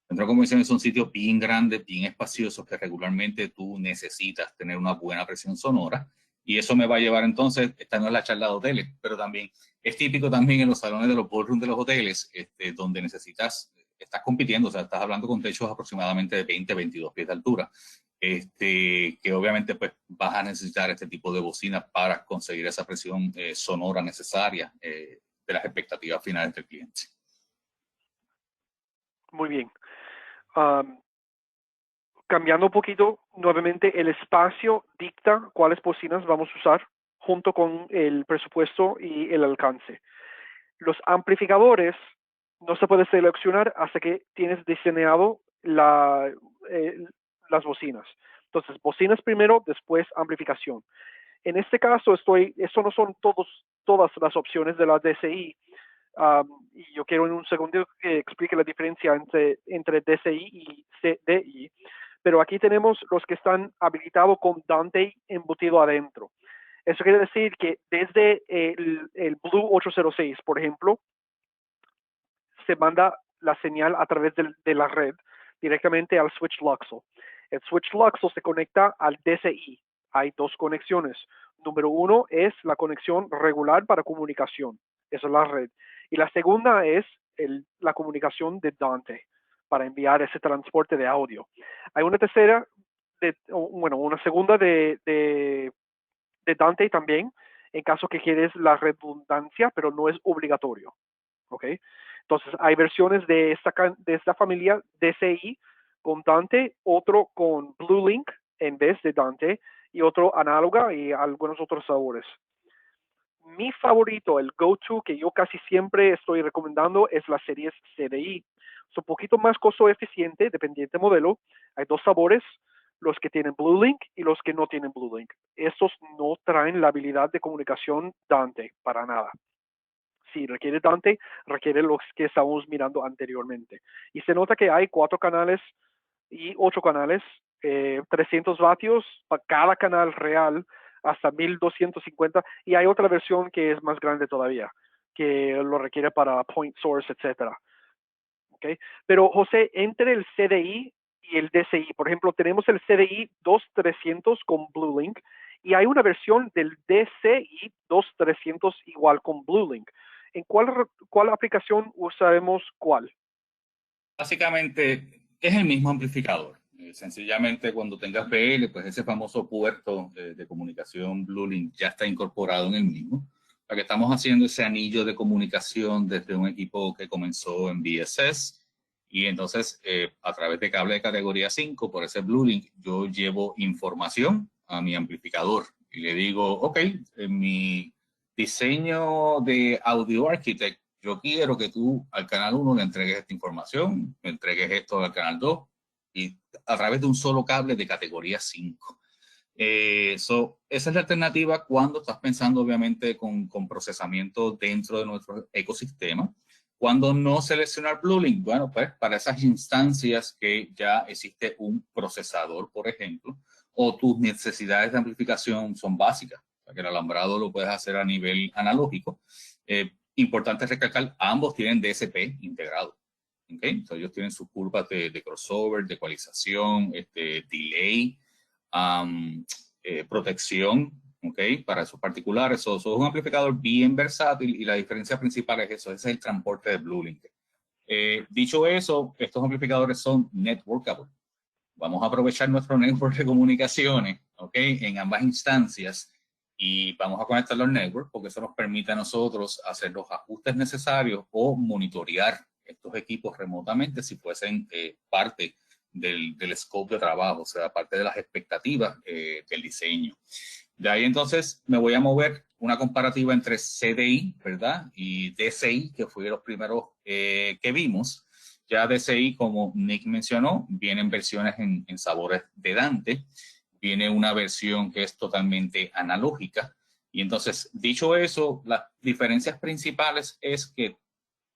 Centros de convenciones son sitios bien grandes, bien espaciosos, que regularmente tú necesitas tener una buena presión sonora. Y eso me va a llevar entonces, esta no es la charla de hoteles, pero también es típico también en los salones de los ballrooms de los hoteles, donde estás compitiendo, o sea, estás hablando con techos aproximadamente de 20, 22 pies de altura, que obviamente pues vas a necesitar este tipo de bocinas para conseguir esa presión sonora necesaria de las expectativas finales del cliente. Muy bien. cambiando un poquito, nuevamente el espacio dicta cuáles bocinas vamos a usar junto con el presupuesto y el alcance. Los amplificadores no se puede seleccionar hasta que tienes diseñado las bocinas. Entonces, bocinas primero, después amplificación. En este caso, eso no son todas las opciones de la DCI. Y yo quiero en un segundo que explique la diferencia entre DCI y CDI. Pero aquí tenemos los que están habilitados con Dante embutido adentro. Eso quiere decir que desde el Blue 806, por ejemplo, se manda la señal a través de la red directamente al switch LUXL. El switch LUXL se conecta al DCI. Hay dos conexiones. Número uno es la conexión regular para comunicación. Esa es la red. Y la segunda es la comunicación de Dante para enviar ese transporte de audio. Hay una tercera, una segunda de Dante también, en caso que quieres la redundancia, pero no es obligatorio. ¿Ok? Entonces, hay versiones de esta familia DCI con Dante, otro con BlueLink en vez de Dante, y otro análoga y algunos otros sabores. Mi favorito, el go-to que yo casi siempre estoy recomendando es la serie CDI. Es un poquito más costo eficiente, dependiente del modelo. Hay dos sabores, los que tienen BlueLink y los que no tienen BlueLink. Estos no traen la habilidad de comunicación Dante para nada. Si requiere Dante, requiere los que estábamos mirando anteriormente. Y se nota que hay 4 canales y 8 canales, 300 vatios para cada canal real, hasta 1250. Y hay otra versión que es más grande todavía, que lo requiere para point source, etcétera. ¿Okay? Pero José, entre el CDI y el DCI, por ejemplo, tenemos el CDI 2300 con BlueLink y hay una versión del DCI 2300 igual con BlueLink. ¿En cuál aplicación usaremos cuál? Básicamente es el mismo amplificador. Sencillamente cuando tengas BL, pues ese famoso puerto de comunicación BlueLink ya está incorporado en el mismo. Lo que estamos haciendo ese anillo de comunicación desde un equipo que comenzó en BSS y entonces a través de cable de categoría 5 por ese BlueLink yo llevo información a mi amplificador y le digo, ok, en mi diseño de Audio Architect yo quiero que tú al canal 1 le entregues esta información, le entregues esto al canal 2 y a través de un solo cable de categoría 5. Esa es la alternativa cuando estás pensando obviamente con procesamiento dentro de nuestro ecosistema. Cuando no seleccionar BlueLink, bueno, pues para esas instancias que ya existe un procesador, por ejemplo, o tus necesidades de amplificación son básicas, o sea, que el alambrado lo puedes hacer a nivel analógico. Importante recalcar, ambos tienen DSP integrado. ¿Okay? Entonces ellos tienen sus curvas de crossover, de ecualización, delay, protección, ¿okay? Para esos particulares. Eso es un amplificador bien versátil y la diferencia principal es eso, ese es el transporte de BlueLink. Dicho eso, estos amplificadores son networkable. Vamos a aprovechar nuestro network de comunicaciones, ¿okay? En ambas instancias y vamos a conectar los networks porque eso nos permite a nosotros hacer los ajustes necesarios o monitorear estos equipos remotamente si fuesen parte del scope de trabajo, o sea, parte de las expectativas del diseño. De ahí entonces me voy a mover una comparativa entre CDI, ¿verdad? Y DCI, que fue los primeros que vimos. Ya DCI, como Nick mencionó, vienen versiones en sabores de Dante. Viene una versión que es totalmente analógica. Y entonces, dicho eso, las diferencias principales es que,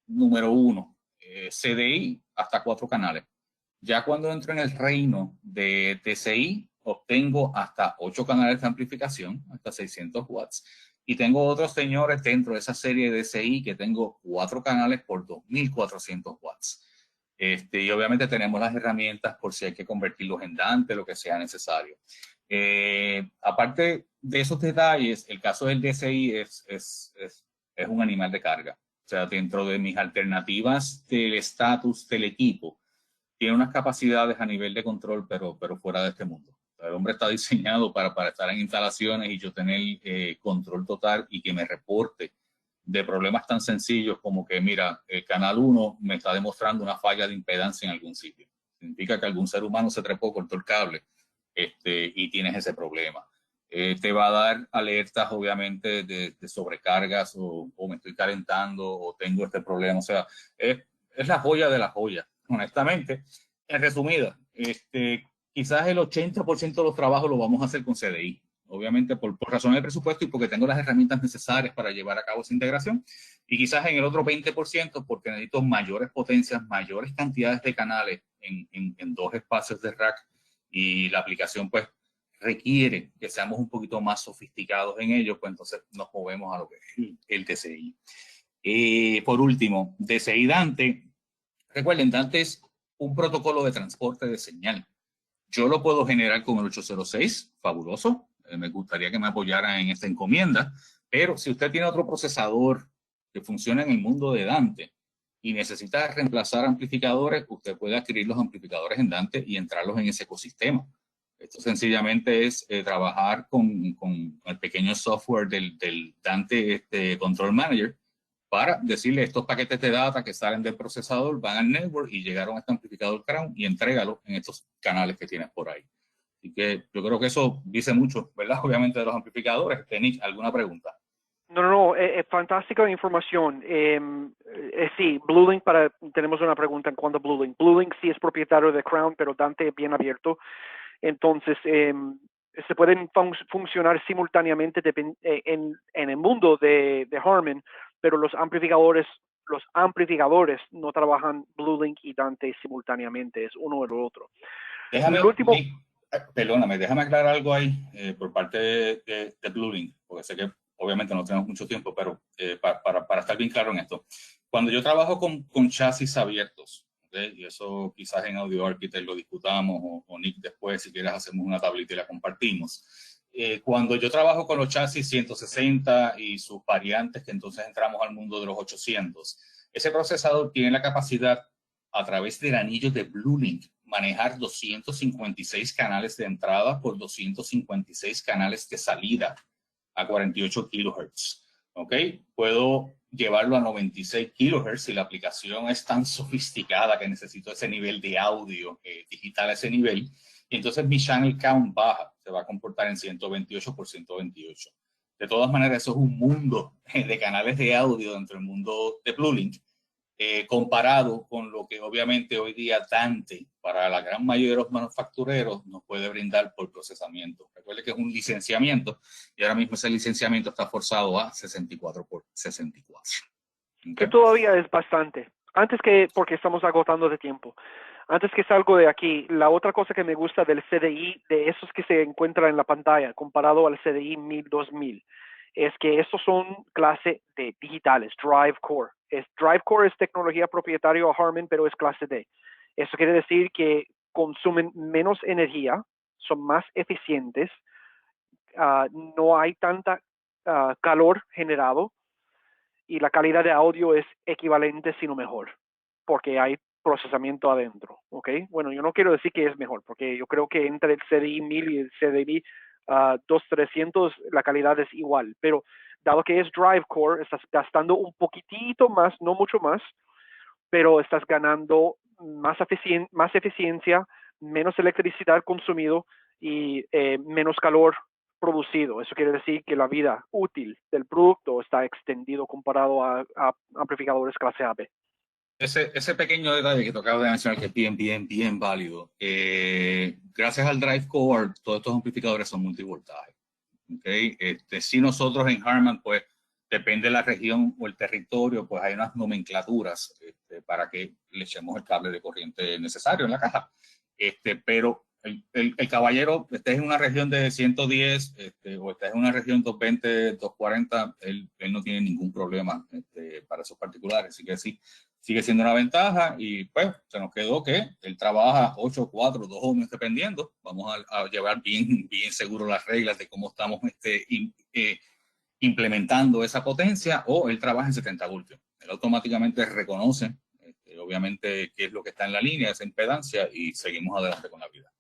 número uno, CDI hasta 4 canales. Ya cuando entro en el reino de DCI, obtengo hasta 8 canales de amplificación, hasta 600 watts. Y tengo otros señores dentro de esa serie de DCI que tengo 4 canales por 2400 watts. Y obviamente tenemos las herramientas por si hay que convertirlos en Dante, lo que sea necesario. Aparte de esos detalles, el caso del DCI es un animal de carga. O sea, dentro de mis alternativas del estatus del equipo, tiene unas capacidades a nivel de control, pero fuera de este mundo. El hombre está diseñado para estar en instalaciones y yo tener control total y que me reporte de problemas tan sencillos como que, mira, el canal 1 me está demostrando una falla de impedancia en algún sitio. Significa que algún ser humano se trepó, cortó el cable y tienes ese problema. Te va a dar alertas, obviamente, de sobrecargas o me estoy calentando o tengo este problema. O sea, es la joya de la joya, honestamente. En resumida, quizás el 80% de los trabajos lo vamos a hacer con CDI. Obviamente por razones de presupuesto y porque tengo las herramientas necesarias para llevar a cabo esa integración. Y quizás en el otro 20% porque necesito mayores potencias, mayores cantidades de canales en 2 espacios de rack y la aplicación pues requiere que seamos un poquito más sofisticados en ello, pues entonces nos movemos a lo que es el DCI. Por último, DCI Dante. Recuerden, Dante es un protocolo de transporte de señal. Yo lo puedo generar con el 806, fabuloso. Me gustaría que me apoyaran en esta encomienda, pero si usted tiene otro procesador que funciona en el mundo de Dante y necesita reemplazar amplificadores, usted puede adquirir los amplificadores en Dante y entrarlos en ese ecosistema. Esto sencillamente es trabajar con el pequeño software del Dante Control Manager para decirle estos paquetes de data que salen del procesador van al network y llegaron a este amplificador Crown y entrégalo en estos canales que tienes por ahí. Así que yo creo que eso dice mucho, ¿verdad? Obviamente de los amplificadores. Nick, ¿alguna pregunta? No, fantástica información. Sí, BlueLink, tenemos una pregunta en cuanto a BlueLink. BlueLink sí es propietario de Crown, pero Dante es bien abierto. Entonces, se pueden funcionar simultáneamente en el mundo de Harman, pero los amplificadores no trabajan BlueLink y Dante simultáneamente, es uno o el otro. Perdóname, déjame aclarar algo ahí por parte de BlueLink, porque sé que obviamente no tenemos mucho tiempo, pero para estar bien claro en esto. Cuando yo trabajo con chasis abiertos, ¿okay? Y eso quizás en Audio Architect lo discutamos o Nick después, si quieres hacemos una tablita y la compartimos. Cuando yo trabajo con los chasis 160 y sus variantes, que entonces entramos al mundo de los 800, ese procesador tiene la capacidad a través del anillo de BlueLink manejar 256 canales de entrada por 256 canales de salida a 48 kHz. ¿Ok? Puedo llevarlo a 96 kHz si la aplicación es tan sofisticada que necesito ese nivel de audio digital a ese nivel. Y entonces mi channel count baja, se va a comportar en 128 por 128. De todas maneras, eso es un mundo de canales de audio dentro del mundo de BlueLink. Comparado con lo que obviamente hoy día Dante para la gran mayoría de los manufactureros nos puede brindar por procesamiento. Recuerde que es un licenciamiento y ahora mismo ese licenciamiento está forzado a 64 por 64. ¿Okay? Que todavía es bastante. Porque estamos agotando de tiempo. Antes que salgo de aquí, la otra cosa que me gusta del CDI, de esos que se encuentran en la pantalla, comparado al CDI 1000-2000, es que estos son clase de digitales, Drive Core. Drive Core es tecnología propietaria a Harman, pero es clase D. Eso quiere decir que consumen menos energía, son más eficientes, no hay tanta calor generado y la calidad de audio es equivalente, sino mejor, porque hay procesamiento adentro, ¿ok? Bueno, yo no quiero decir que es mejor, porque yo creo que entre el CDI 1000 y el CDI 2300 la calidad es igual, pero dado que es Drive Core, estás gastando un poquitito más, no mucho más, pero estás ganando más eficiencia, menos electricidad consumido y menos calor producido. Eso quiere decir que la vida útil del producto está extendido comparado a amplificadores clase AB. Ese pequeño detalle que te acabo de mencionar que es bien válido. Gracias al Drive Core, todos estos amplificadores son multivoltaje. ¿Okay? Si nosotros en Harman, pues depende de la región o el territorio, pues hay unas nomenclaturas para que le echemos el cable de corriente necesario en la caja. Pero el caballero, estés en una región de 110 o estés en una región 220, 240, él no tiene ningún problema para esos particulares. Así que sí, sigue siendo una ventaja y pues se nos quedó que él trabaja 8, 4, 2 ohmios dependiendo. Vamos a llevar bien seguro las reglas de cómo estamos implementando esa potencia, o él trabaja en 70 voltios. Él automáticamente reconoce obviamente qué es lo que está en la línea, esa impedancia, y seguimos adelante con la vida.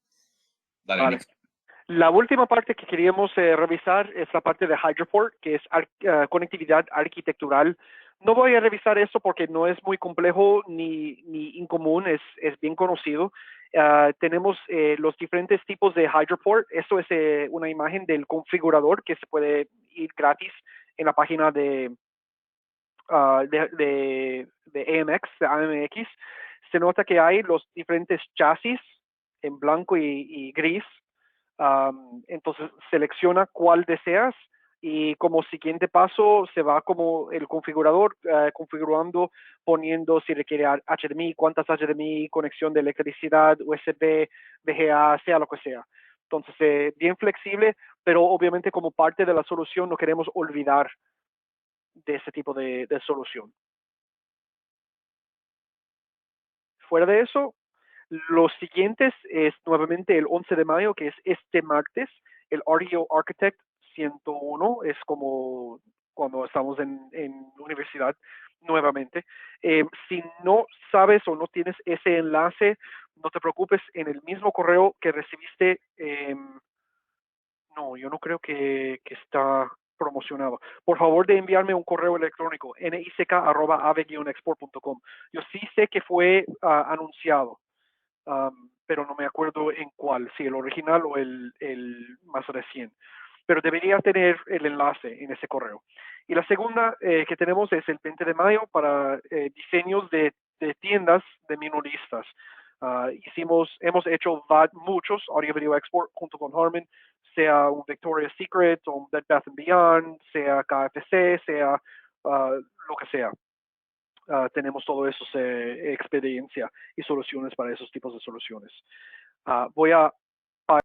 Dale, vale. La última parte que queríamos revisar es la parte de HydroPort, que es conectividad arquitectural. No voy a revisar eso porque no es muy complejo ni incomún, es bien conocido. Tenemos los diferentes tipos de Hydroport. Esto es una imagen del configurador que se puede ir gratis en la página de AMX, de AMX. Se nota que hay los diferentes chasis en blanco y gris. Entonces selecciona cuál deseas y como siguiente paso se va como el configurador configurando, poniendo si requiere HDMI, cuántas HDMI, conexión de electricidad, USB, VGA, sea lo que sea. Entonces, bien flexible, pero obviamente como parte de la solución no queremos olvidar de ese tipo de solución. Fuera de eso, los siguientes es nuevamente el 11 de mayo, que es este martes, el RTO Architect 101, es como cuando estamos en universidad nuevamente. Si no sabes o no tienes ese enlace, no te preocupes, en el mismo correo que recibiste, no, yo no creo que está promocionado. Por favor de enviarme un correo electrónico, nick@ave-export.com. Yo sí sé que fue anunciado, pero no me acuerdo en cuál, si el original o el más reciente. Pero debería tener el enlace en ese correo. Y la segunda que tenemos es el 20 de mayo para diseños de tiendas de minoristas. Hemos hecho muchos Audio Video Export junto con Harman, sea un Victoria's Secret o un Bed Bath & Beyond, sea KFC, sea lo que sea. Tenemos todo eso, experiencia y soluciones para esos tipos de soluciones. Voy a